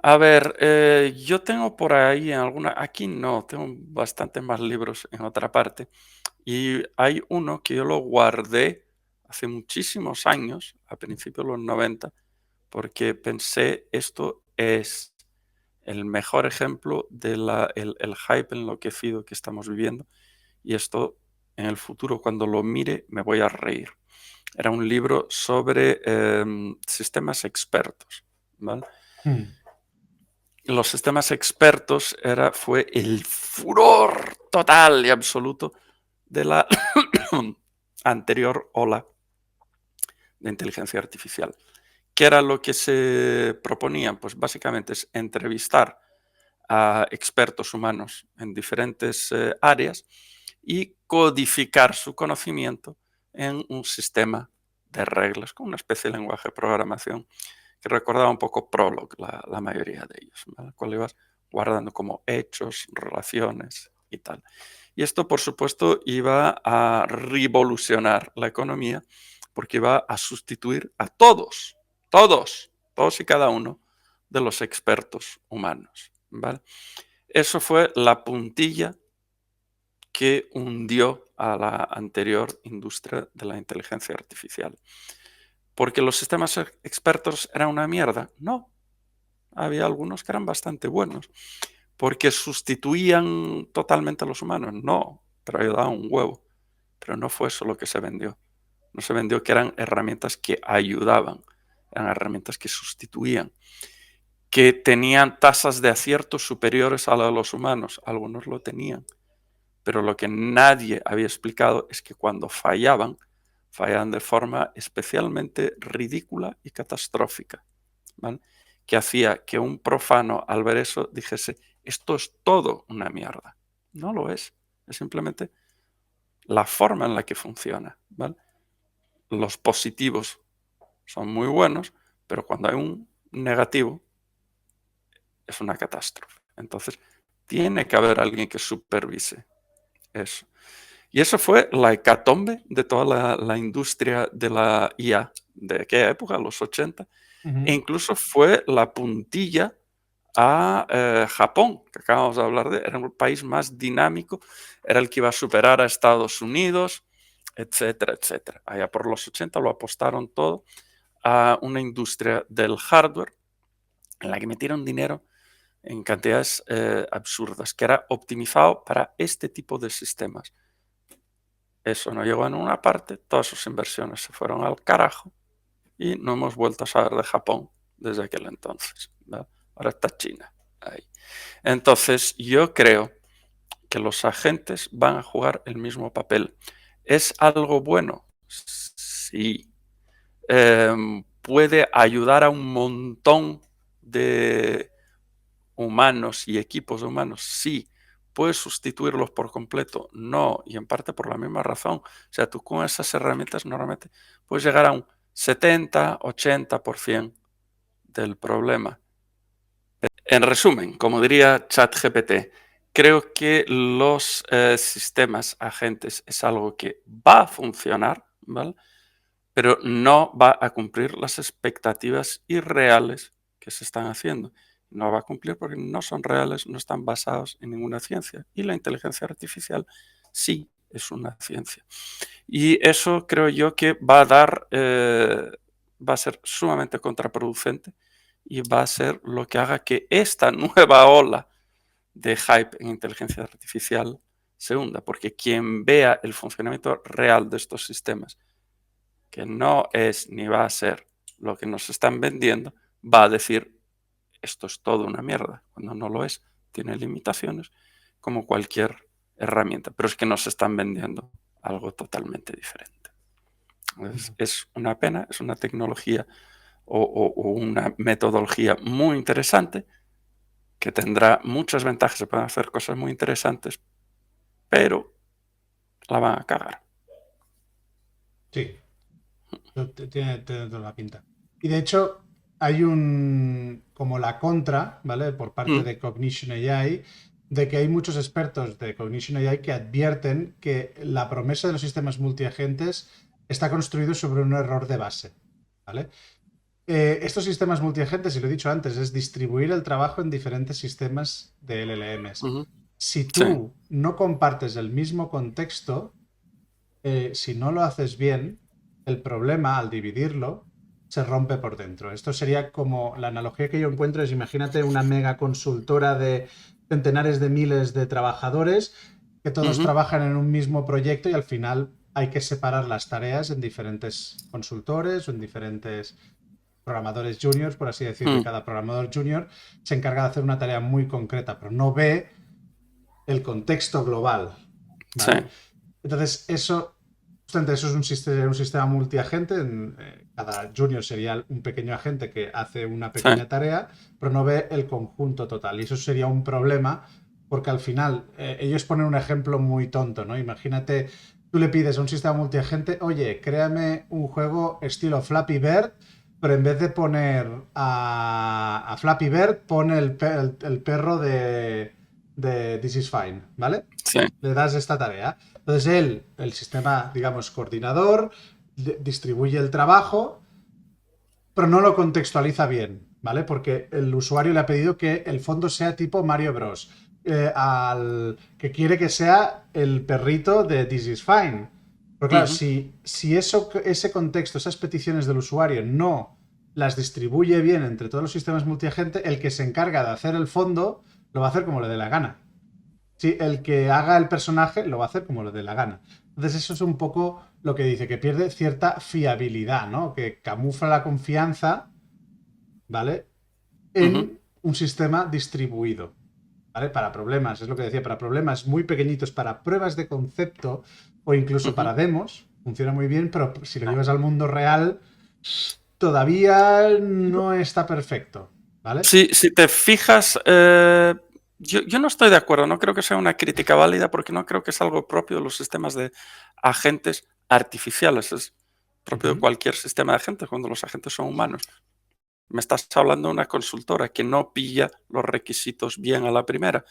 A ver, yo tengo por ahí en alguna, aquí no, tengo bastante más libros en otra parte. Y hay uno que yo lo guardé hace muchísimos años, a principios de los 90, porque pensé, esto es el mejor ejemplo de el hype enloquecido que estamos viviendo. Y esto en el futuro, cuando lo mire, me voy a reír. Era un libro sobre sistemas expertos, ¿vale? Hmm. Los sistemas expertos fue el furor total y absoluto de la anterior ola de inteligencia artificial. ¿Qué era lo que se proponía? Pues básicamente es entrevistar a expertos humanos en diferentes áreas y codificar su conocimiento en un sistema de reglas, con una especie de lenguaje de programación que recordaba un poco Prolog, la mayoría de ellos, ¿vale? Cual ibas guardando como hechos, relaciones y tal. Y esto, por supuesto, iba a revolucionar la economía porque iba a sustituir a todos y cada uno de los expertos humanos, ¿vale? Eso fue la puntilla que hundió a la anterior industria de la inteligencia artificial. ¿Porque los sistemas expertos eran una mierda? No, había algunos que eran bastante buenos. ¿Porque sustituían totalmente a los humanos? No, pero ayudaban un huevo. Pero no fue eso lo que se vendió. No se vendió que eran herramientas que ayudaban, eran herramientas que sustituían, que tenían tasas de acierto superiores a las de los humanos. Algunos lo tenían, pero lo que nadie había explicado es que cuando fallaban de forma especialmente ridícula y catastrófica, ¿vale? Que hacía que un profano al ver eso dijese, esto es todo una mierda. No lo es simplemente la forma en la que funciona, ¿vale? Los positivos son muy buenos, pero cuando hay un negativo es una catástrofe. Entonces, tiene que haber alguien que supervise eso. Y eso fue la hecatombe de toda la industria de la IA de aquella época, los 80, e Ujú. incluso fue la puntilla a Japón, que acabamos de hablar de, era un país más dinámico, era el que iba a superar a Estados Unidos, etcétera, etcétera. Allá por los 80 lo apostaron todo a una industria del hardware en la que metieron dinero en cantidades absurdas, que era optimizado para este tipo de sistemas. Eso no llegó en una parte, todas sus inversiones se fueron al carajo y no hemos vuelto a saber de Japón desde aquel entonces, ¿verdad? Ahora está China ahí. Entonces, yo creo que los agentes van a jugar el mismo papel. ¿Es algo bueno? Sí. ¿Puede ayudar a un montón de humanos y equipos humanos? Sí. ¿Puedes sustituirlos por completo? No, y en parte por la misma razón. O sea, tú con esas herramientas normalmente puedes llegar a un 70-80% del problema. En resumen, como diría ChatGPT, creo que los sistemas agentes es algo que va a funcionar, ¿vale? Pero no va a cumplir las expectativas irreales que se están haciendo. No va a cumplir porque no son reales, no están basados en ninguna ciencia. Y la inteligencia artificial sí es una ciencia. Y eso creo yo que va a dar, va a ser sumamente contraproducente y va a ser lo que haga que esta nueva ola de hype en inteligencia artificial se hunda, porque quien vea el funcionamiento real de estos sistemas, que no es ni va a ser lo que nos están vendiendo, va a decir, esto es todo una mierda, cuando no lo es, tiene limitaciones, como cualquier herramienta, pero es que nos están vendiendo algo totalmente diferente. Es una pena, es una tecnología o una metodología muy interesante, que tendrá muchas ventajas, se pueden hacer cosas muy interesantes, pero la van a cagar. Sí, tiene toda la pinta. Y de hecho, hay como la contra, ¿vale? Por parte Mm, de Cognition AI, de que hay muchos expertos de Cognition AI que advierten que la promesa de los sistemas multiagentes está construido sobre un error de base, ¿vale? Estos sistemas multiagentes, y lo he dicho antes, es distribuir el trabajo en diferentes sistemas de LLMs. ujú, Si sí, tú no compartes el mismo contexto, si no lo haces bien, el problema al dividirlo se rompe por dentro. Esto sería como la analogía que yo encuentro es, imagínate una mega consultora de centenares de miles de trabajadores que todos ujú, trabajan en un mismo proyecto y al final hay que separar las tareas en diferentes consultores o en diferentes programadores juniors, por así decirlo, y mm, cada programador junior se encarga de hacer una tarea muy concreta, pero no ve el contexto global, sí, ¿vale? Entonces, justamente eso es un sistema multiagente. Cada junior sería un pequeño agente que hace una sí, pequeña tarea, pero no ve el conjunto total. Y eso sería un problema, porque al final, ellos ponen un ejemplo muy tonto, ¿no? Imagínate, tú le pides a un sistema multiagente, oye, créame un juego estilo Flappy Bird, pero en vez de poner a Flappy Bird, pone el perro de This is Fine, ¿vale? sí, Le das esta tarea. Entonces él, el sistema, digamos, coordinador, distribuye el trabajo, pero no lo contextualiza bien, ¿vale? Porque el usuario le ha pedido que el fondo sea tipo Mario Bros. Que quiere que sea el perrito de This is Fine. Pero claro, ujú, si ese contexto, esas peticiones del usuario no las distribuye bien entre todos los sistemas multiagente, el que se encarga de hacer el fondo lo va a hacer como le dé la gana. Sí, el que haga el personaje lo va a hacer como le dé la gana. Entonces eso es un poco lo que dice, que pierde cierta fiabilidad, ¿no? Que camufla la confianza, ¿vale? ujú, En un sistema distribuido, ¿vale? Para problemas, es lo que decía, para problemas muy pequeñitos, para pruebas de concepto o incluso ujú. para demos, funciona muy bien, pero si lo llevas al mundo real, todavía no está perfecto, ¿vale? Si te fijas, yo no estoy de acuerdo, no creo que sea una crítica válida porque no creo que es algo propio de los sistemas de agentes artificiales, es propio de Ujú. cualquier sistema de agentes cuando los agentes son humanos. Me estás hablando de una consultora que no pilla los requisitos bien a la primera.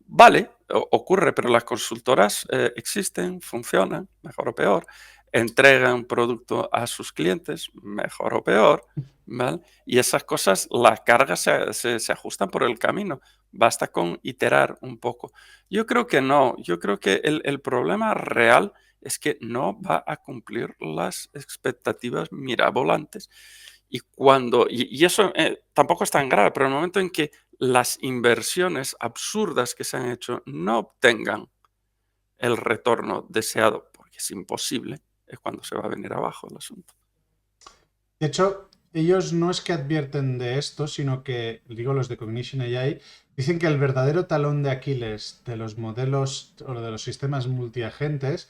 Vale, ocurre, pero las consultoras existen, funcionan, mejor o peor, entregan producto a sus clientes, mejor o peor, ¿vale? Y esas cosas, las cargas se ajustan por el camino. Basta con iterar un poco. Yo creo que no, yo creo que el problema real es que no va a cumplir las expectativas mirabolantes. Y eso tampoco es tan grave, pero en el momento en que las inversiones absurdas que se han hecho no obtengan el retorno deseado, porque es imposible, es cuando se va a venir abajo el asunto. De hecho, ellos no es que advierten de esto, sino que, digo los de Cognition AI, dicen que el verdadero talón de Aquiles de los modelos o de los sistemas multiagentes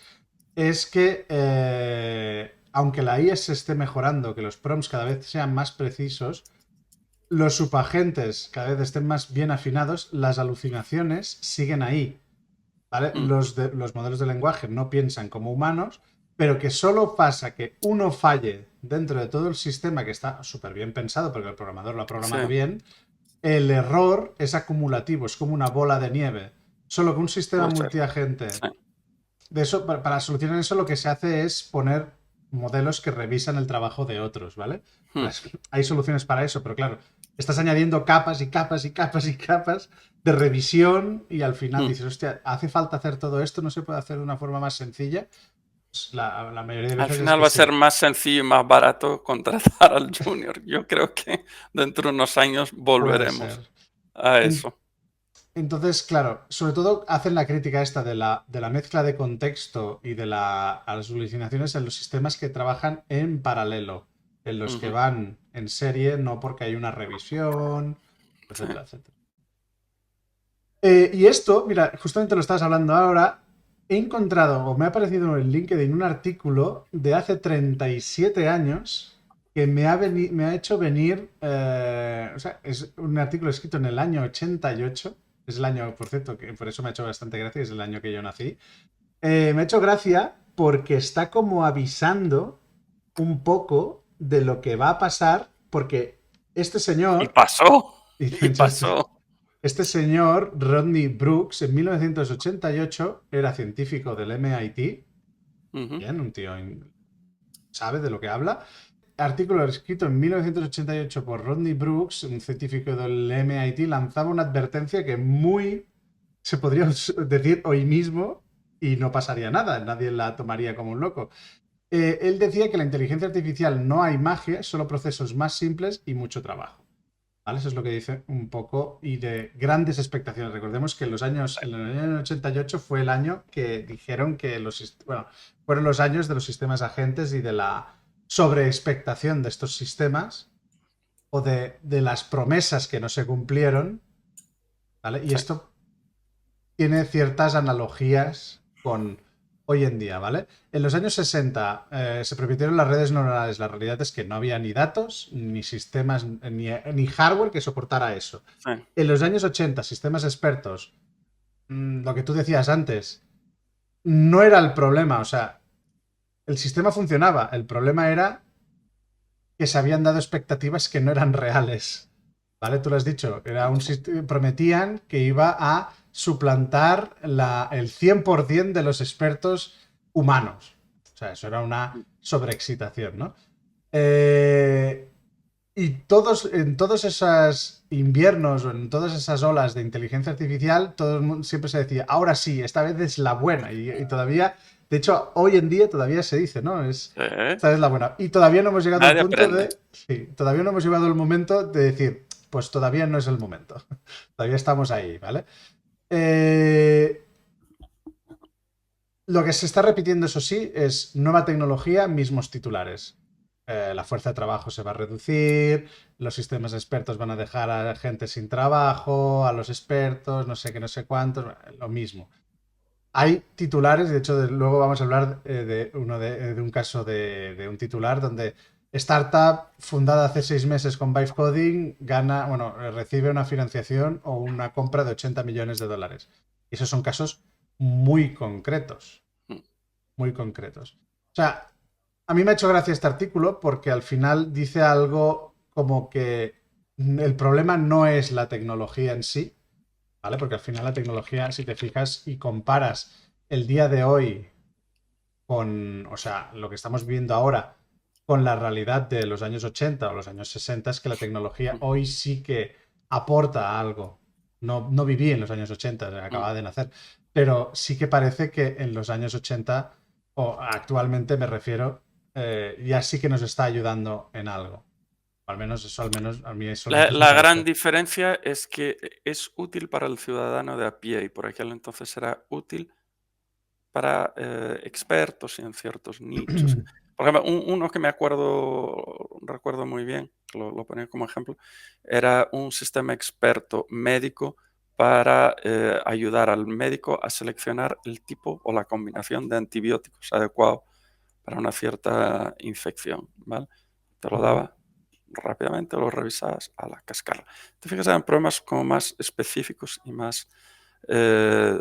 es que, aunque la IA se esté mejorando, que los prompts cada vez sean más precisos, los subagentes cada vez estén más bien afinados, las alucinaciones siguen ahí. ¿Vale? Mm, Los modelos de lenguaje no piensan como humanos, pero que solo pasa que uno falle dentro de todo el sistema que está súper bien pensado, porque el programador lo ha sí, programado bien, el error es acumulativo, es como una bola de nieve. O Solo que un sistema puede ser. multiagente, Sí. de eso, para solucionar eso, lo que se hace es poner modelos que revisan el trabajo de otros, ¿vale? Hmm, Hay soluciones para eso, pero claro, estás añadiendo capas y capas y capas y capas de revisión y al final hmm. dices, hostia, hace falta hacer todo esto, no se puede hacer de una forma más sencilla. Pues la mayoría de Al veces es final que va a ser sí. más sencillo y más barato contratar al junior. Yo creo que dentro de unos años Puede volveremos ser. a En- eso. Entonces, claro, sobre todo hacen la crítica esta de la mezcla de contexto y a las alucinaciones en los sistemas que trabajan en paralelo, en los que Ujú, van en serie, no porque hay una revisión, sí. etcétera, etcétera. Y esto, mira, justamente lo estabas hablando ahora, he encontrado, o me ha aparecido en LinkedIn, un artículo de hace 37 años que me ha hecho venir, o sea, es un artículo escrito en el año 88, es el año, por cierto, que por eso me ha hecho bastante gracia, es el año que yo nací. Me ha hecho gracia porque está como avisando un poco de lo que va a pasar, porque este Y señor, pasó, y y de hecho, pasó. este señor, Rodney Brooks, en 1988 era científico del MIT, Ujú, bien, un tío sabe de lo que habla. Artículo escrito en 1988 por Rodney Brooks, un científico del MIT, lanzaba una advertencia que muy se podría decir hoy mismo y no pasaría nada, nadie la tomaría como un loco. Él decía que la inteligencia artificial no hay magia, solo procesos más simples y mucho trabajo. ¿Vale? Eso es lo que dice un poco y de grandes expectaciones. Recordemos que en el año 88 fue el año que dijeron que bueno, fueron los años de los sistemas agentes y de la sobreexpectación de estos sistemas o de las promesas que no se cumplieron, ¿vale? Y sí. esto tiene ciertas analogías con hoy en día, ¿vale? En los años 60 se permitieron las redes neuronales. La realidad es que no había ni datos, ni sistemas, ni hardware que soportara eso. Sí. En los años 80, sistemas expertos, lo que tú decías antes, no era el problema. O sea, el sistema funcionaba. El problema era que se habían dado expectativas que no eran reales. ¿Vale? Tú lo has dicho. Prometían que iba a suplantar el 100% de los expertos humanos. O sea, eso era una sobreexcitación, ¿no? Eh, y en todos esos inviernos o en todas esas olas de inteligencia artificial, todo el mundo siempre se decía, ahora sí, esta vez es la buena. Y todavía, de hecho, hoy en día todavía se dice, ¿no? Sí. Esta vez la buena. Y todavía no hemos llegado al Nadie punto aprende. de... Sí, todavía no hemos llegado al momento de decir, pues todavía no es el momento. Todavía estamos ahí, ¿vale? Eh, lo que se está repitiendo, eso sí, es nueva tecnología, mismos titulares. La fuerza de trabajo se va a reducir, los sistemas expertos van a dejar a gente sin trabajo, a los expertos, no sé qué, no sé cuántos, lo mismo. Hay titulares, de hecho, luego vamos a hablar de un caso de un titular donde startup fundada hace 6 meses con Vibe Coding recibe una financiación o una compra de 80 millones de dólares. Y esos son casos muy concretos, Mm, muy concretos. O sea, a mí me ha hecho gracia este artículo porque al final dice algo como que el problema no es la tecnología en sí, ¿vale? Porque al final la tecnología, si te fijas y comparas el día de hoy o sea, lo que estamos viviendo ahora con la realidad de los años 80 o los años 60, es que la tecnología mm, hoy sí que aporta algo. No, no viví en los años 80, mm. acababa de nacer, pero sí que parece que en los años 80, o actualmente me refiero, ya sí que nos está ayudando en algo. Al menos eso, al menos a mí eso La, entonces me la gran parece. diferencia es que es útil para el ciudadano de a pie y por aquel entonces era útil para expertos en ciertos nichos. Por ejemplo, uno que recuerdo muy bien, que lo ponía como ejemplo, era un sistema experto médico para ayudar al médico a seleccionar el tipo o la combinación de antibióticos adecuado para una cierta infección, ¿vale? Te lo Ujú. daba rápidamente, lo revisabas a la cascarla. Te fijas, eran problemas como más específicos y más eh,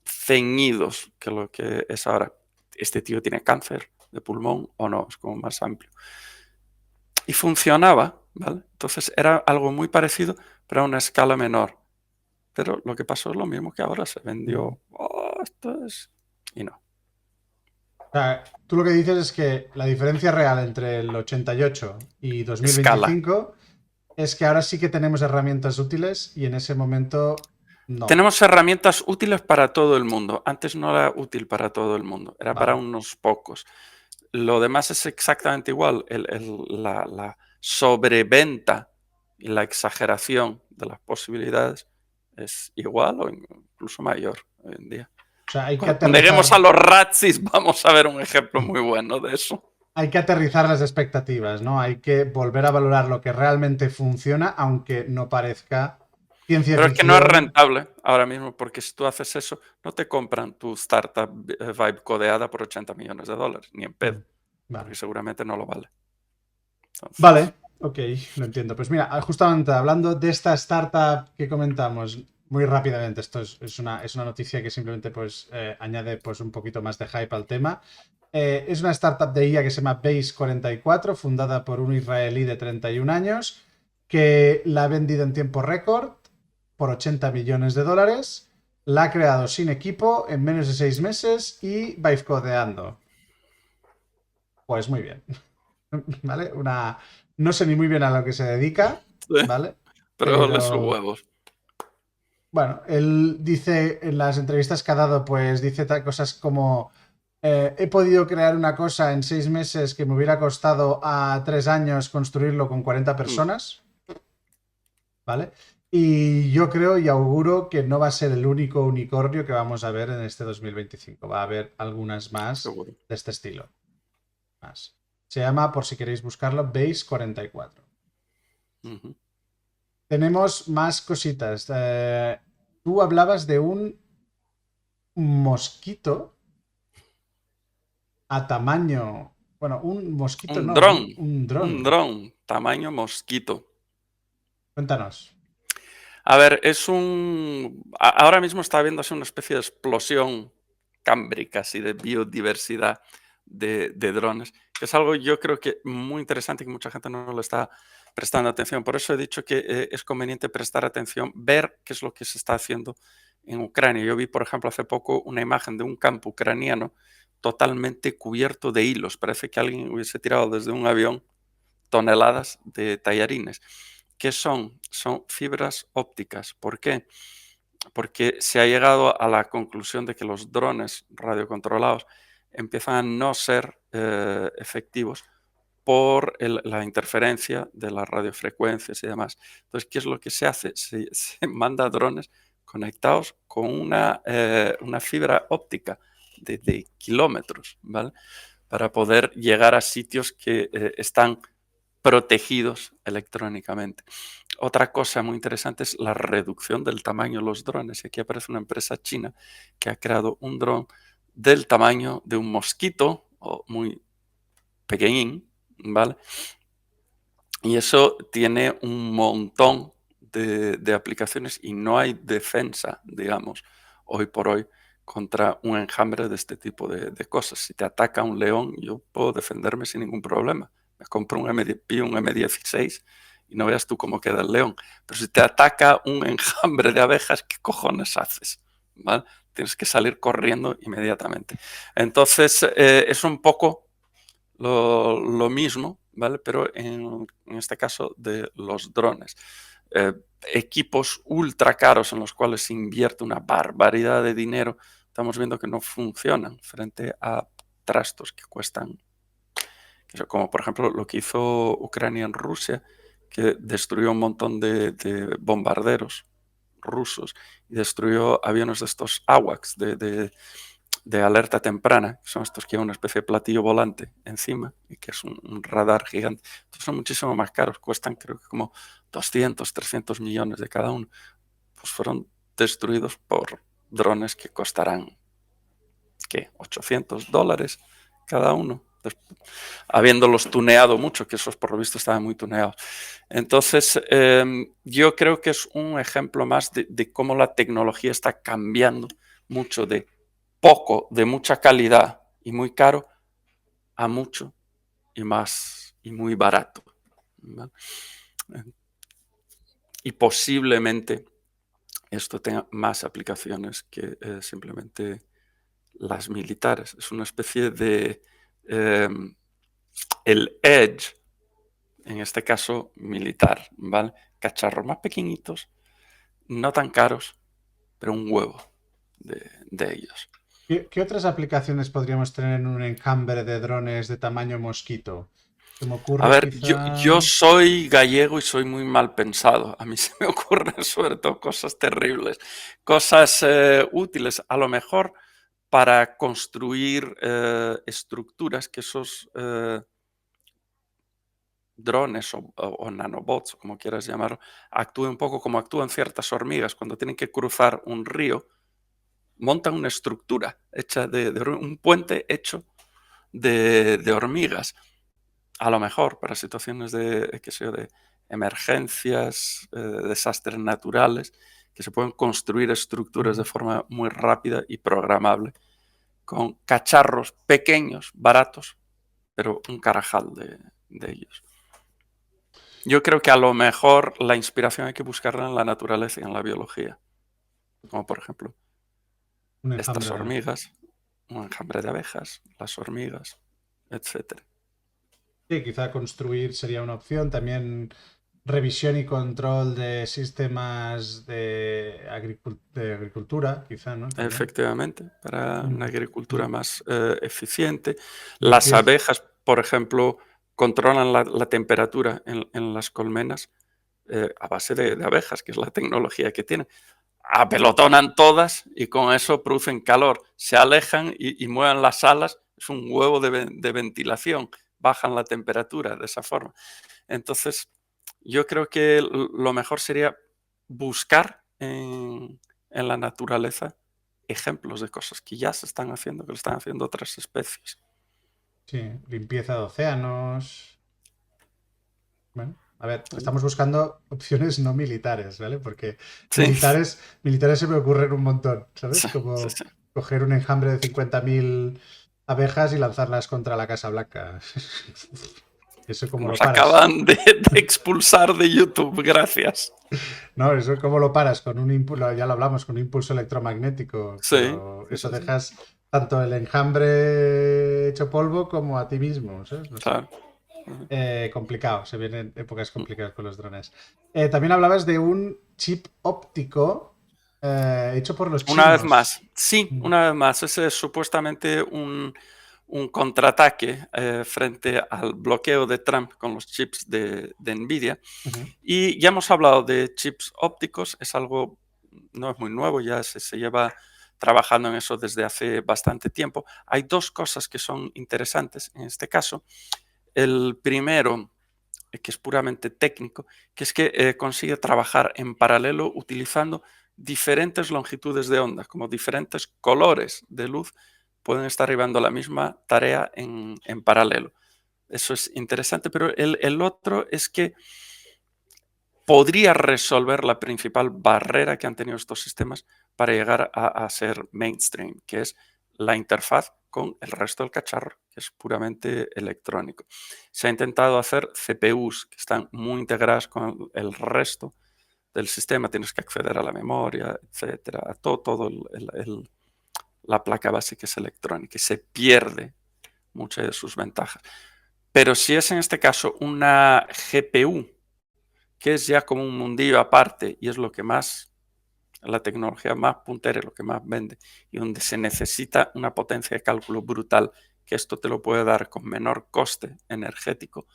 ceñidos que lo que es ahora. Este tío tiene cáncer de pulmón o no, es como más amplio. Y funcionaba, ¿vale? Entonces era algo muy parecido, pero a una escala menor. pero lo que pasó es lo mismo que ahora se vendió. Esto es... Y no. O sea, tú lo que dices es que la diferencia real entre el 88 y Escala. 2025 es que ahora sí que tenemos herramientas útiles y en ese momento no. Tenemos herramientas útiles para todo el mundo. Antes no era útil para todo el mundo, era para Vale. unos pocos. Lo demás es exactamente igual. La sobreventa y la exageración de las posibilidades es igual o incluso mayor hoy en día. O sea, hay que Bueno, cuando lleguemos a aterrizar. los Razzies vamos a ver un ejemplo muy bueno de eso. Hay que aterrizar las expectativas, ¿no? Hay que volver a valorar lo que realmente funciona, aunque no parezca ciencia Pero es que no es ficción. rentable ahora mismo, porque si tú haces eso, no te compran tu startup Vibe codeada por 80 millones de dólares, ni en pedo, porque Vale. seguramente no lo vale. Entonces, Vale, ok, lo entiendo. Pues mira, justamente hablando de esta startup que comentamos muy rápidamente, esto es una noticia que simplemente pues añade pues un poquito más de hype al tema. Es una startup de IA que se llama Base44, fundada por un israelí de 31 años, que la ha vendido en tiempo récord por 80 millones de dólares. La ha creado sin equipo en menos de 6 meses y vibecodeando. Pues muy bien. ¿Vale? No sé ni muy bien a lo que se dedica, sí, ¿vale? pero ole sus Pero huevos. bueno, él dice en las entrevistas que ha dado, pues dice cosas como he podido crear una cosa en 6 meses que me hubiera costado a 3 años construirlo con 40 Mm, personas, ¿vale? Y yo creo y auguro que no va a ser el único unicornio que vamos a ver en este 2025. Va a haber algunas más seguro. de este estilo. Más. Se llama, por si queréis buscarlo, Base44. Ujú. Tenemos más cositas. Tú hablabas de un mosquito a tamaño. Bueno, un mosquito Un no, dron, un un dron. dron, tamaño mosquito. Cuéntanos. A ver, ahora mismo está habiendo así una especie de explosión cámbrica, así de biodiversidad de drones, que es algo yo creo que muy interesante y que mucha gente no le está prestando atención. Por eso he dicho que es conveniente prestar atención, ver qué es lo que se está haciendo en Ucrania. Yo vi, por ejemplo, hace poco una imagen de un campo ucraniano totalmente cubierto de hilos. Parece que alguien hubiese tirado desde un avión toneladas de tallarines. ¿Qué son? Son fibras ópticas. ¿Por qué? Porque se ha llegado a la conclusión de que los drones radiocontrolados empiezan a no ser efectivos por la interferencia de las radiofrecuencias y demás. Entonces, ¿qué es lo que se hace? Se manda drones conectados con una fibra óptica de kilómetros, ¿vale? Para poder llegar a sitios que están protegidos electrónicamente. Otra cosa muy interesante es la reducción del tamaño de los drones. Y aquí aparece una empresa china que ha creado un dron del tamaño de un mosquito o muy pequeñín, ¿vale? Y eso tiene un montón de aplicaciones y no hay defensa, digamos, hoy por hoy contra un enjambre de este tipo de cosas. Si te ataca un león, yo puedo defenderme sin ningún problema. Me compro un M16 y no veas tú cómo queda el león. Pero si te ataca un enjambre de abejas, ¿qué cojones haces? ¿Vale? Tienes que salir corriendo inmediatamente. Entonces, es un poco lo mismo, ¿vale? Pero en este caso de los drones. Eh, Equipos ultra caros en los cuales se invierte una barbaridad de dinero, estamos viendo que no funcionan frente a trastos que cuestan, como por ejemplo lo que hizo Ucrania en Rusia, que destruyó un montón de bombarderos rusos y destruyó aviones de estos AWACS, de alerta temprana, que son estos que llevan una especie de platillo volante encima y que es un radar gigante. Estos son muchísimo más caros, cuestan creo que como 200, 300 millones de cada uno. Pues fueron destruidos por drones que costarán, ¿qué? $800 cada uno. Habiéndolos tuneado mucho, que esos por lo visto estaban muy tuneados. Entonces, yo creo que es un ejemplo más de cómo la tecnología está cambiando mucho de poco, de mucha calidad y muy caro, a mucho y más y muy barato, ¿vale? Y posiblemente esto tenga más aplicaciones que simplemente las militares. Es una especie de el edge, en este caso militar, ¿vale? Cacharros más pequeñitos, no tan caros, pero un huevo de ellos. ¿Qué otras aplicaciones podríamos tener en un enjambre de drones de tamaño mosquito? Se me A ocurre ver, quizá... yo soy gallego y soy muy mal pensado. A mí se me ocurren sobre todo cosas terribles, cosas útiles, a lo mejor para construir estructuras que esos drones o nanobots, o como quieras llamarlo, actúen un poco como actúan ciertas hormigas cuando tienen que cruzar un río, montan una estructura hecha de un puente hecho de hormigas. A lo mejor para situaciones de, qué sé yo, de emergencias, desastres naturales, que se pueden construir estructuras de forma muy rápida y programable, con cacharros pequeños, baratos, pero un carajal de ellos. Yo creo que a lo mejor la inspiración hay que buscarla en la naturaleza y en la biología, como por ejemplo Un estas enjambre. hormigas, un enjambre de abejas, las hormigas, etcétera. Sí, quizá construir sería una opción. También revisión y control de sistemas de agricultura, quizá, ¿no? También. Efectivamente, para una Mm, agricultura lim- más eficiente. Las Limpieza. abejas, por ejemplo, controlan la temperatura en las colmenas a base de abejas, que es la tecnología que tienen. Apelotonan todas y con eso producen calor. Se alejan y mueven las alas. Es un huevo de ventilación. Bajan la temperatura de esa forma. Entonces, yo creo que lo mejor sería buscar en la naturaleza ejemplos de cosas que ya se están haciendo, que lo están haciendo otras especies. Sí, limpieza de océanos. Bueno, a ver, estamos buscando opciones no militares, ¿vale? Porque Sí, militares se me ocurren un montón, ¿sabes? sí, sí, Como sí. coger un enjambre de 50.000 abejas y lanzarlas contra la Casa Blanca. ¿Eso cómo lo Nos paras? acaban de expulsar de YouTube, gracias. No, eso cómo lo paras con un impulso, ya lo hablamos, con un impulso electromagnético, Sí, pero sí, eso sí, sí. dejas tanto el enjambre hecho polvo como a ti mismo, ¿sabes? No sé. Claro. Ujú. Complicado, se vienen épocas complicadas con los drones. También hablabas de un chip óptico hecho por los Una vez chinos. más, sí, una vez más. Ese es supuestamente un contraataque frente al bloqueo de Trump con los chips de Nvidia. Ujú. Y ya hemos hablado de chips ópticos, es algo, no es muy nuevo, ya se lleva trabajando en eso desde hace bastante tiempo. Hay dos cosas que son interesantes en este caso. El primero, que es puramente técnico, que es que consigue trabajar en paralelo utilizando diferentes longitudes de onda, como diferentes colores de luz pueden estar llevando la misma tarea en paralelo. Eso es interesante, pero el otro es que podría resolver la principal barrera que han tenido estos sistemas para llegar a ser mainstream, que es la interfaz con el resto del cacharro, que es puramente electrónico. Se ha intentado hacer CPUs que están muy integradas con el resto del sistema, tienes que acceder a la memoria, etcétera, a todo la placa base que es electrónica y se pierde muchas de sus ventajas. Pero si es en este caso una GPU, que es ya como un mundillo aparte y es lo que más, la tecnología más puntera, lo que más vende y donde se necesita una potencia de cálculo brutal, que esto te lo puede dar con menor coste energético,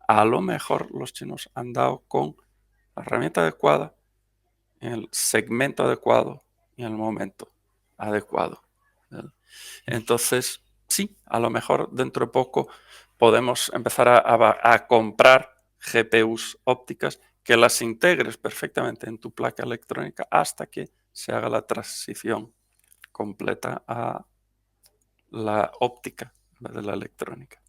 a lo mejor los chinos han dado con la herramienta adecuada, en el segmento adecuado y en el momento adecuado. Entonces, sí, a lo mejor dentro de poco podemos empezar a comprar GPUs ópticas que las integres perfectamente en tu placa electrónica hasta que se haga la transición completa a la óptica en vez de la electrónica.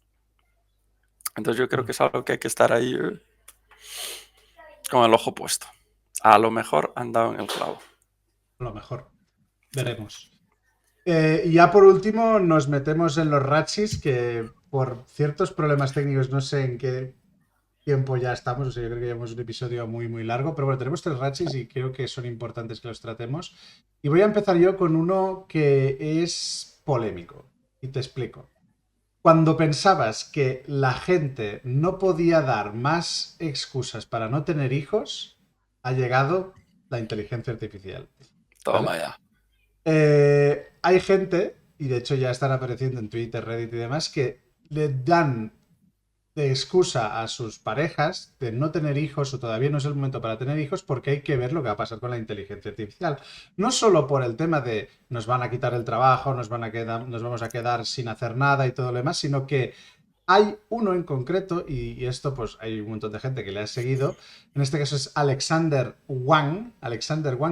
Entonces yo creo que es algo que hay que estar ahí con el ojo puesto. A lo mejor han dado en el clavo. A lo mejor. Sí. Veremos. Y ya por último nos metemos en los Ratchis, que por ciertos problemas técnicos no sé en qué tiempo ya estamos, o sea, yo creo que llevamos un episodio muy, muy largo, pero bueno, tenemos 3 rachis y creo que son importantes que los tratemos. Y voy a empezar yo con uno que es polémico, y te explico. Cuando pensabas que la gente no podía dar más excusas para no tener hijos, ha llegado la inteligencia artificial, ¿vale? Toma ya. Hay gente, y de hecho ya están apareciendo en Twitter, Reddit y demás, que le dan de excusa a sus parejas de no tener hijos o todavía no es el momento para tener hijos porque hay que ver lo que va a pasar con la inteligencia artificial. No solo por el tema de nos van a quitar el trabajo, nos vamos a quedar sin hacer nada y todo lo demás, sino que hay uno en concreto, y esto pues hay un montón de gente que le ha seguido, en este caso es Alexander Wang,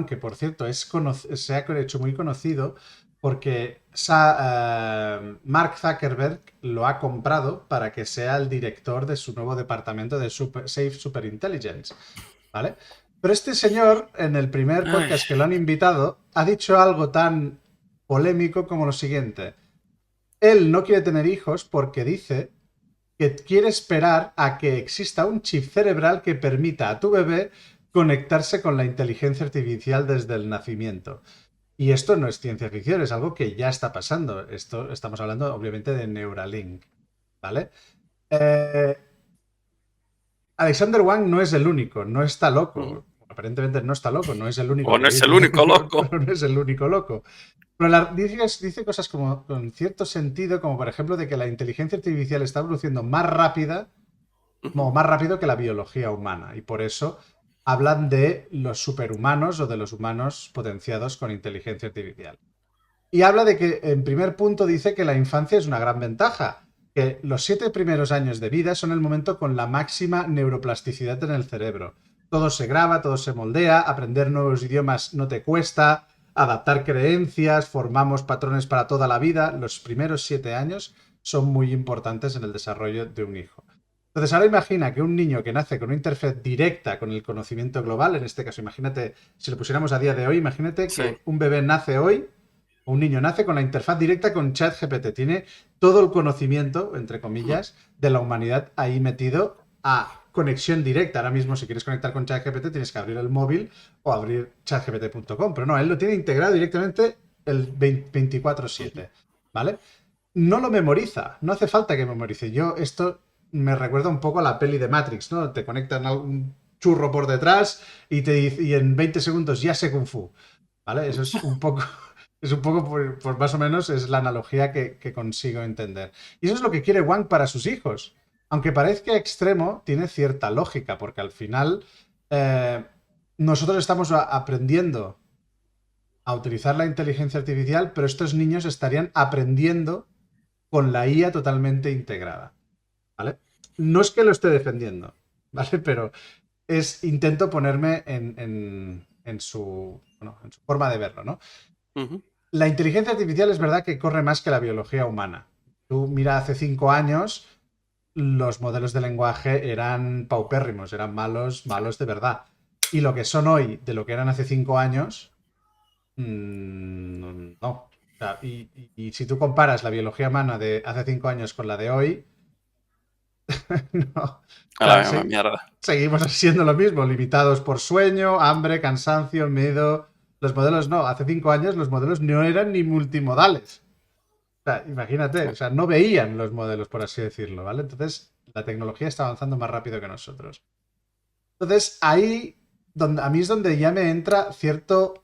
que por cierto se ha hecho muy conocido porque Mark Zuckerberg lo ha comprado para que sea el director de su nuevo departamento de Safe Superintelligence, ¿vale? Pero este señor, en el primer Ay, podcast que lo han invitado, ha dicho algo tan polémico como lo siguiente. Él no quiere tener hijos porque dice que quiere esperar a que exista un chip cerebral que permita a tu bebé conectarse con la inteligencia artificial desde el nacimiento. Y esto no es ciencia ficción, es algo que ya está pasando. Esto estamos hablando obviamente de Neuralink, ¿vale? Eh, Alexander Wang no es el único, no está ujú. loco. Aparentemente no está loco, no es el único O no que es el dice, único loco. pero no es el único loco. Pero dice cosas como con cierto sentido, como por ejemplo de que la inteligencia artificial está evolucionando más rápida, Ujú. como más rápido que la biología humana. Y por eso hablan de los superhumanos o de los humanos potenciados con inteligencia artificial. Y habla de que, en primer punto, dice que la infancia es una gran ventaja, que los 7 primeros años de vida son el momento con la máxima neuroplasticidad en el cerebro. Todo se graba, todo se moldea, aprender nuevos idiomas no te cuesta, adaptar creencias, formamos patrones para toda la vida. Los primeros 7 años son muy importantes en el desarrollo de un hijo. Entonces, ahora imagina que un niño que nace con una interfaz directa con el conocimiento global, en este caso, imagínate, si lo pusiéramos a día de hoy, imagínate Sí. que un bebé nace hoy, un niño nace con la interfaz directa con ChatGPT. Tiene todo el conocimiento, entre Ujú. comillas, de la humanidad ahí metido a conexión directa. Ahora mismo, si quieres conectar con ChatGPT, tienes que abrir el móvil o abrir chatgpt.com. Pero no, él lo tiene integrado directamente el 24/7. ¿Vale? No lo memoriza, no hace falta que memorice. Esto me recuerda un poco a la peli de Matrix, ¿no? Te conectan a un churro por detrás y en 20 segundos ya sé Kung Fu. ¿Vale? Eso es un poco, es un poco, por más o menos, es la analogía que consigo entender. Y eso es lo que quiere Wang para sus hijos. Aunque parezca extremo, tiene cierta lógica, porque al final eh, nosotros estamos aprendiendo a utilizar la inteligencia artificial, pero estos niños estarían aprendiendo con la IA totalmente integrada. ¿Vale? No es que lo esté defendiendo, ¿vale? Pero intento ponerme en su forma de verlo, ¿no? Ujú. La inteligencia artificial es verdad que corre más que la biología humana. Tú mira, hace 5 años los modelos de lenguaje eran paupérrimos, eran malos, malos de verdad. Y lo que son hoy de lo que eran hace 5 años, no. O sea, y si tú comparas la biología humana de hace 5 años con la de hoy, no. O A la sea, misma mierda. seguimos siendo lo mismo, limitados por sueño, hambre, cansancio, miedo. Los modelos no, hace 5 años los modelos no eran ni multimodales. O sea, imagínate, o sea, no veían los modelos, por así decirlo, ¿vale? Entonces, la tecnología está avanzando más rápido que nosotros. Entonces, ahí a mí es donde ya me entra cierto,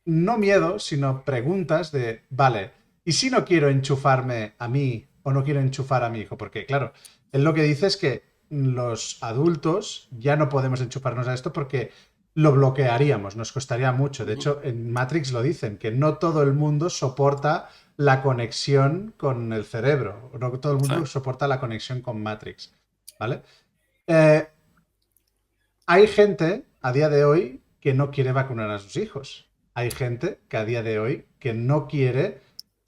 no miedo, sino preguntas de, vale, ¿y si no quiero enchufarme a mí o no quiero enchufar a mi hijo? Porque, claro, él lo que dice es que los adultos ya no podemos enchufarnos a esto porque lo bloquearíamos, nos costaría mucho. De Ujú. hecho, en Matrix lo dicen, que no todo el mundo soporta la conexión con el cerebro, no todo el Sí. mundo soporta la conexión con Matrix, ¿vale? Eh, Hay gente a día de hoy que no quiere vacunar a sus hijos. Hay gente que a día de hoy que no quiere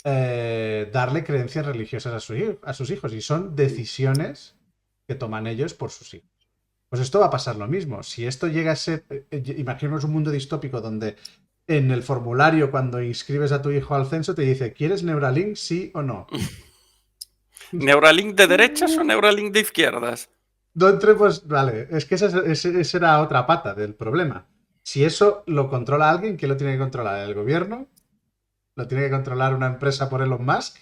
darle creencias religiosas a sus hijos y son decisiones que toman ellos por sus hijos. Pues esto va a pasar lo mismo. Si esto llega a ser, imaginemos un mundo distópico donde en el formulario cuando inscribes a tu hijo al censo te dice, ¿quieres Neuralink, sí o no? ¿Neuralink de derechas o Neuralink de izquierdas? No entremos, vale, es que esa era otra pata del problema. Si eso lo controla alguien, ¿quién lo tiene que controlar? ¿El gobierno? ¿Lo tiene que controlar una empresa por Elon Musk?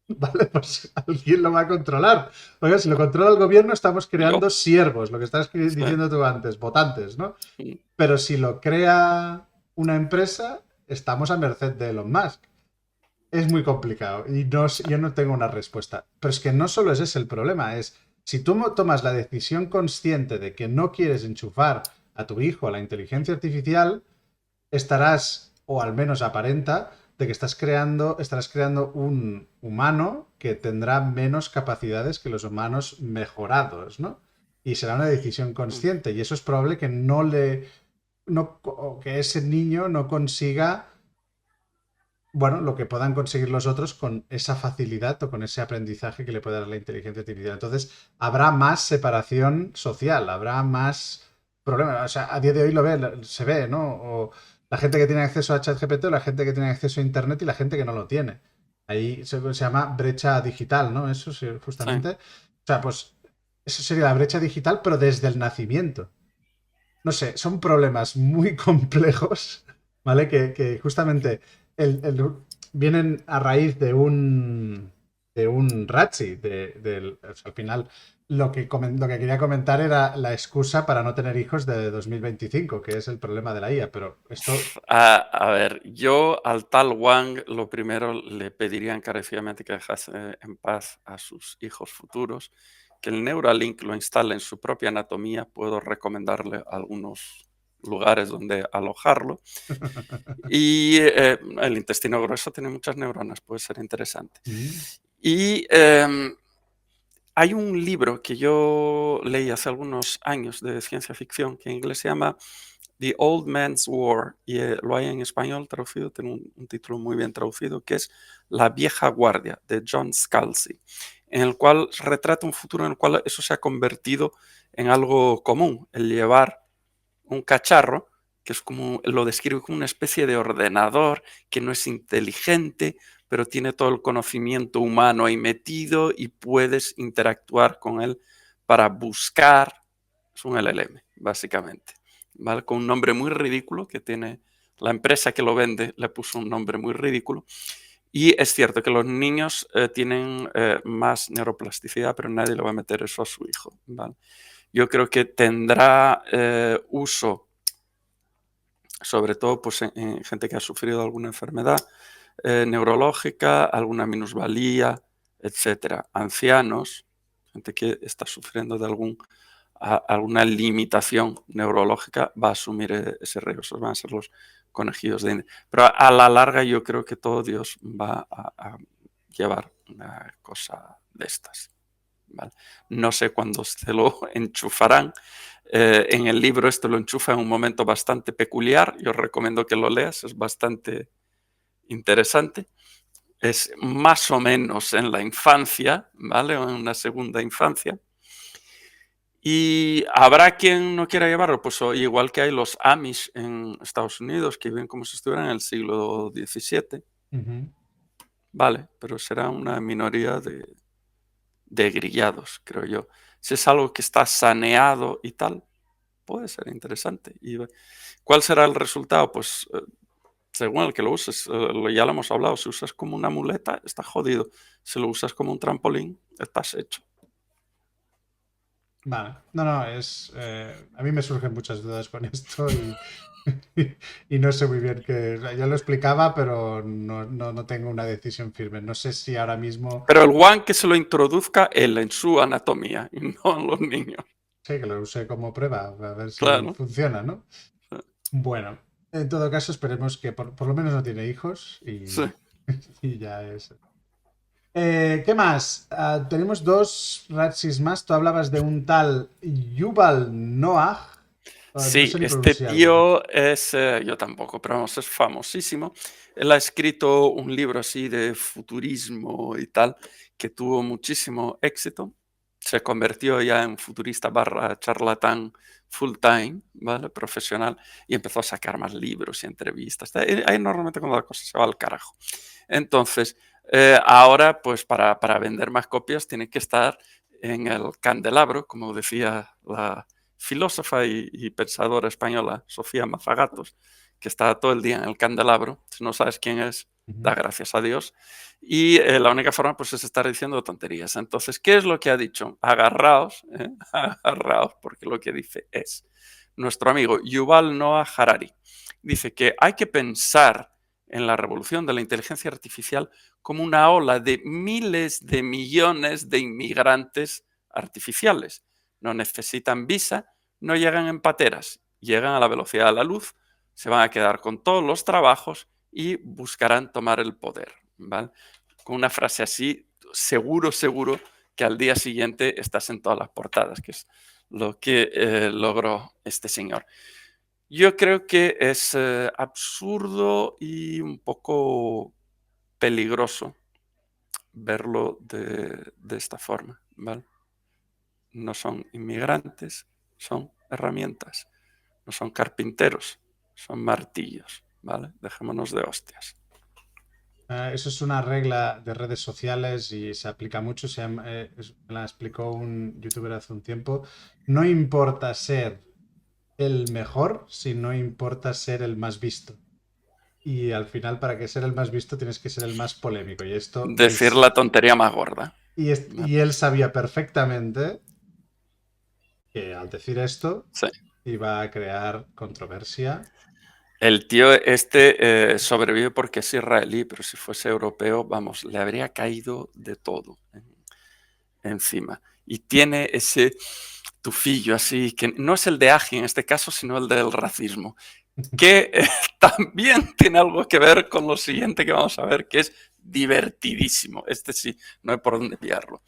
Vale, pues alguien lo va a controlar. Oiga, si lo controla el gobierno, estamos creando Yo, siervos, lo que estás sí. diciendo tú antes, votantes, ¿no? Mm, Pero si lo crea una empresa, estamos a merced de Elon Musk. Es muy complicado y no, sí. yo no tengo una respuesta. Pero es que no solo ese es el problema, es si tú tomas la decisión consciente de que no quieres enchufar a tu hijo a la inteligencia artificial, estarás, o al menos aparenta, de que estarás creando un humano que tendrá menos capacidades que los humanos mejorados, ¿no? Y será una decisión Mm, consciente. Y eso es probable que no le. No, o que ese niño no consiga, bueno, lo que puedan conseguir los otros con esa facilidad o con ese aprendizaje que le puede dar la inteligencia artificial. Entonces, habrá más separación social, habrá más problemas. O sea, a día de hoy se ve, ¿no? O la gente que tiene acceso a ChatGPT o la gente que tiene acceso a Internet y la gente que no lo tiene. Ahí se llama brecha digital, ¿no? Eso sí, sí. justamente. O sea, pues eso sería la brecha digital, pero desde el nacimiento. No sé, son problemas muy complejos, ¿vale? Que justamente vienen a raíz de un Ratzi. O sea, al final, lo que quería comentar era la excusa para no tener hijos de 2025, que es el problema de la IA. Pero esto. A ver, yo al tal Wang lo primero le pediría encarecidamente que dejase en paz a sus hijos futuros, que el Neuralink lo instale en su propia anatomía. Puedo recomendarle algunos lugares donde alojarlo. Y el intestino grueso tiene muchas neuronas, puede ser interesante. Mm. Y hay un libro que yo leí hace algunos años de ciencia ficción que en inglés se llama The Old Man's War, y lo hay en español traducido, tiene un título muy bien traducido, que es La vieja guardia, de John Scalzi, en el cual retrata un futuro en el cual eso se ha convertido en algo común, el llevar un cacharro, que es como, lo describe como una especie de ordenador que no es inteligente, pero tiene todo el conocimiento humano ahí metido y puedes interactuar con él para buscar. Es un LLM, básicamente, ¿vale? Con un nombre muy ridículo que tiene la empresa que lo vende, le puso un nombre muy ridículo. Y es cierto que los niños tienen más neuroplasticidad, pero nadie le va a meter eso a su hijo, ¿vale? Yo creo que tendrá uso, sobre todo pues, en gente que ha sufrido alguna enfermedad neurológica, alguna minusvalía, etcétera. Ancianos, gente que está sufriendo de alguna limitación neurológica, va a asumir ese riesgo. Esos van a ser los conejillos de India. Pero a la larga yo creo que todo Dios va a llevar una cosa de estas. ¿Vale? No sé cuándo se lo enchufarán. En el libro esto lo enchufa en un momento bastante peculiar. Yo recomiendo que lo leas, es bastante interesante. Es más o menos en la infancia, ¿vale? O en una segunda infancia. Y habrá quien no quiera llevarlo, pues igual que hay los Amish en Estados Unidos, que viven como si estuvieran en el siglo XVII, Ujú. ¿vale? Pero será una minoría de grillados, creo yo. Si es algo que está saneado y tal, puede ser interesante. ¿Y cuál será el resultado? Pues según el que lo uses, ya lo hemos hablado, si usas como una muleta, está jodido. Si lo usas como un trampolín, estás hecho. Vale. No, no, a mí me surgen muchas dudas con esto y no sé muy bien qué. O sea, ya lo explicaba, pero no tengo una decisión firme. No sé si ahora mismo. Pero el one que se lo introduzca él en su anatomía y no en los niños. Sí, que lo use como prueba, a ver si Claro. funciona, ¿no? Bueno, en todo caso, esperemos que por lo menos no tiene hijos Sí. y ya es. ¿Qué más? Tenemos dos Ratsis más. Tú hablabas de un tal Yuval Noah. No Sí, sé ni este pronunciarlo. tío es, yo tampoco, pero vamos, es famosísimo. Él ha escrito un libro así de futurismo y tal, que tuvo muchísimo éxito. Se convirtió ya en futurista barra charlatán full time, ¿vale? Profesional, y empezó a sacar más libros y entrevistas. Ahí normalmente cuando la cosa se va al carajo. Entonces, ahora, pues para vender más copias, tiene que estar en el candelabro, como decía la filósofa y pensadora española Sofía Mazagatos, que está todo el día en el candelabro. Si no sabes quién es, da gracias a Dios. Y la única forma pues, es estar diciendo tonterías. Entonces, ¿qué es lo que ha dicho? Agarraos, agarraos, porque lo que dice es nuestro amigo Yuval Noah Harari. Dice que hay que pensar en la revolución de la inteligencia artificial como una ola de miles de millones de inmigrantes artificiales. No necesitan visa, no llegan en pateras, llegan a la velocidad de la luz, se van a quedar con todos los trabajos y buscarán tomar el poder. ¿Vale? Con una frase así, seguro, seguro que al día siguiente estás en todas las portadas, que es lo que logró este señor. Yo creo que es absurdo y un poco peligroso verlo de esta forma, ¿vale? No son inmigrantes, son herramientas. No son carpinteros, son martillos, ¿vale? Dejémonos de hostias. Eso es una regla de redes sociales y se aplica mucho. Me la explicó un youtuber hace un tiempo. No importa ser el mejor, sino importa ser el más visto. Y al final, para que ser el más visto, tienes que ser el más polémico. Decir la tontería más gorda. Y él sabía perfectamente que al decir esto Sí. iba a crear controversia. El tío este sobrevive porque es israelí, pero si fuese europeo, vamos, le habría caído de todo encima. Y tiene ese tufillo así, que no es el de Agi en este caso, sino el del racismo, que también tiene algo que ver con lo siguiente que vamos a ver, que es divertidísimo. Este sí, no hay por dónde pillarlo.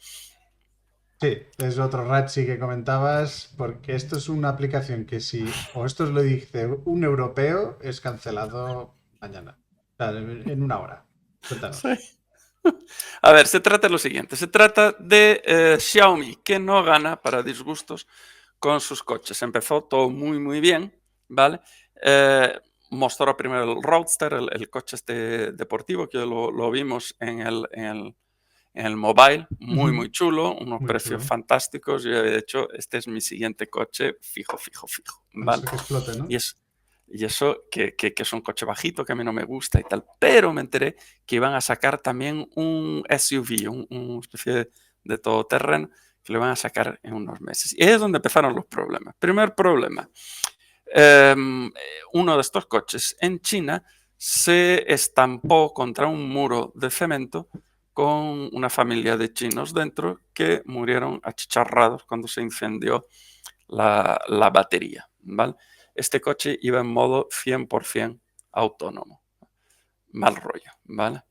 Sí, es otro Ratchi que comentabas, porque esto es una aplicación que o esto lo dice un europeo, es cancelado mañana, o sea, en una hora. Sí. Cuéntanos. A ver, se trata de lo siguiente. Se trata de Xiaomi, que no gana para disgustos con sus coches. Empezó todo muy, muy bien, ¿vale? Mostró primero el Roadster, el coche este deportivo, que lo vimos en el mobile, muy, muy chulo, unos Muy precios chulo. fantásticos. Yo he dicho, este es mi siguiente coche, fijo, fijo, fijo, A no ¿vale? ser que explote, ¿no? Y eso que es un coche bajito, que a mí no me gusta y tal. Pero me enteré que iban a sacar también un SUV, una especie de todoterreno, que lo van a sacar en unos meses. Y ahí es donde empezaron los problemas. Primer problema, uno de estos coches en China se estampó contra un muro de cemento con una familia de chinos dentro que murieron achicharrados cuando se incendió la batería, ¿vale? Este coche iba en modo 100% autónomo. Mal rollo, ¿vale?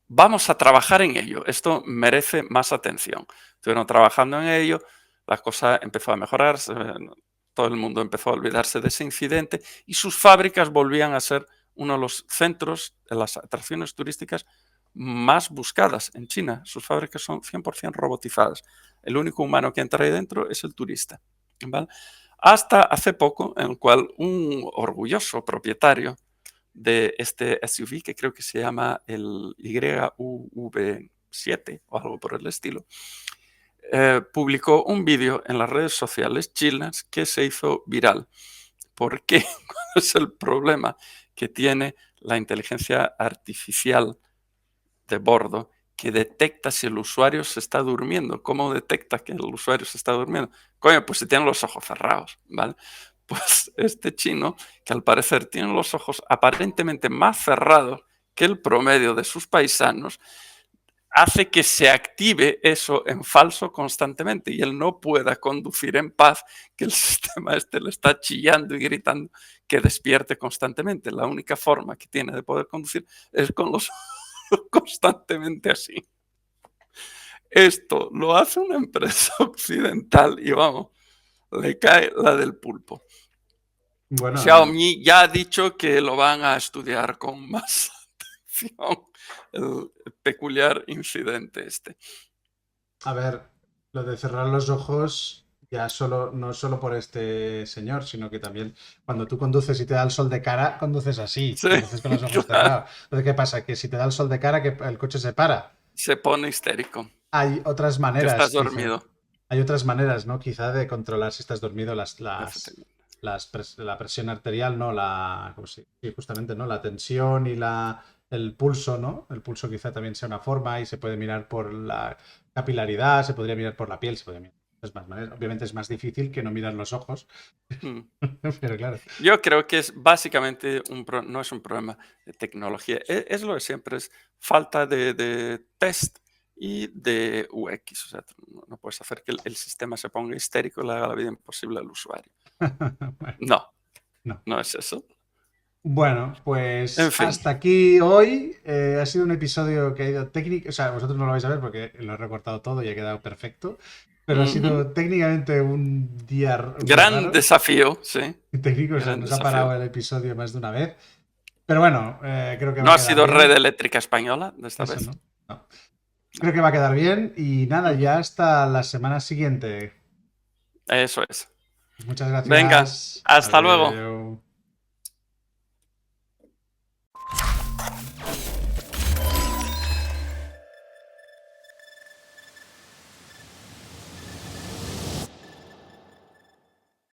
Vamos a trabajar en ello. Esto merece más atención. Estuvieron trabajando en ello, la cosa empezó a mejorar, todo el mundo empezó a olvidarse de ese incidente y sus fábricas volvían a ser uno de los centros de las atracciones turísticas más buscadas en China. Sus fábricas son 100% robotizadas. El único humano que entra ahí dentro es el turista, ¿vale? Hasta hace poco, en el cual un orgulloso propietario de este SUV, que creo que se llama el YUV7 o algo por el estilo, publicó un vídeo en las redes sociales chinas que se hizo viral. ¿Por qué? ¿Cuál es el problema que tiene la inteligencia artificial de bordo que detecta si el usuario se está durmiendo? ¿Cómo detecta que el usuario se está durmiendo? Coño, pues si tiene los ojos cerrados, ¿vale? Pues este chino, que al parecer tiene los ojos aparentemente más cerrados que el promedio de sus paisanos, hace que se active eso en falso constantemente y él no pueda conducir en paz, que el sistema este le está chillando y gritando que despierte constantemente. La única forma que tiene de poder conducir es con los ojos constantemente así. Esto lo hace una empresa occidental y vamos, le cae la del pulpo. Bueno, Xiaomi ya ha dicho que lo van a estudiar con más atención, el peculiar incidente este. a ver, lo de cerrar los ojos ya no solo por este señor, sino que también cuando tú conduces y te da el sol de cara, conduces así, Sí, conduces con los ojos claro. cerrados. Entonces, ¿qué pasa? Que si te da el sol de cara, que el coche se para. Se pone histérico, Hay otras que estás maneras, quizá. dormido. hay otras maneras, ¿no? Quizá de controlar si estás dormido efectivamente. la presión arterial, ¿no? ¿Cómo sí, justamente, ¿no? La tensión y el pulso, ¿no? El pulso quizá también sea una forma y se puede mirar por la capilaridad, se podría mirar por la piel, se podría mirar de más maneras. Obviamente es más difícil que no mirar los ojos, Mm. pero claro. Yo creo que es básicamente no es un problema de tecnología, es lo de siempre, es falta de test y de UX. O sea, no puedes hacer que el sistema se ponga histérico y le haga la vida imposible al usuario. Bueno, No, no. no es eso. Bueno, En pues fin. hasta aquí hoy. Ha sido un episodio que ha ido técnico, o sea, vosotros no lo vais a ver porque lo he recortado todo y ha quedado perfecto, pero ha Ujú. sido técnicamente un día Gran raro. desafío, sí, Técnico, se gran nos ha parado desafío. el episodio más de una vez, pero bueno, creo que va No a ha quedar sido red bien. eléctrica española de esta Eso vez. no. No. No. Creo que va a quedar bien y nada, Ujú. ya hasta la semana siguiente. Eso es. Muchas Venga, gracias. hasta luego. Adiós.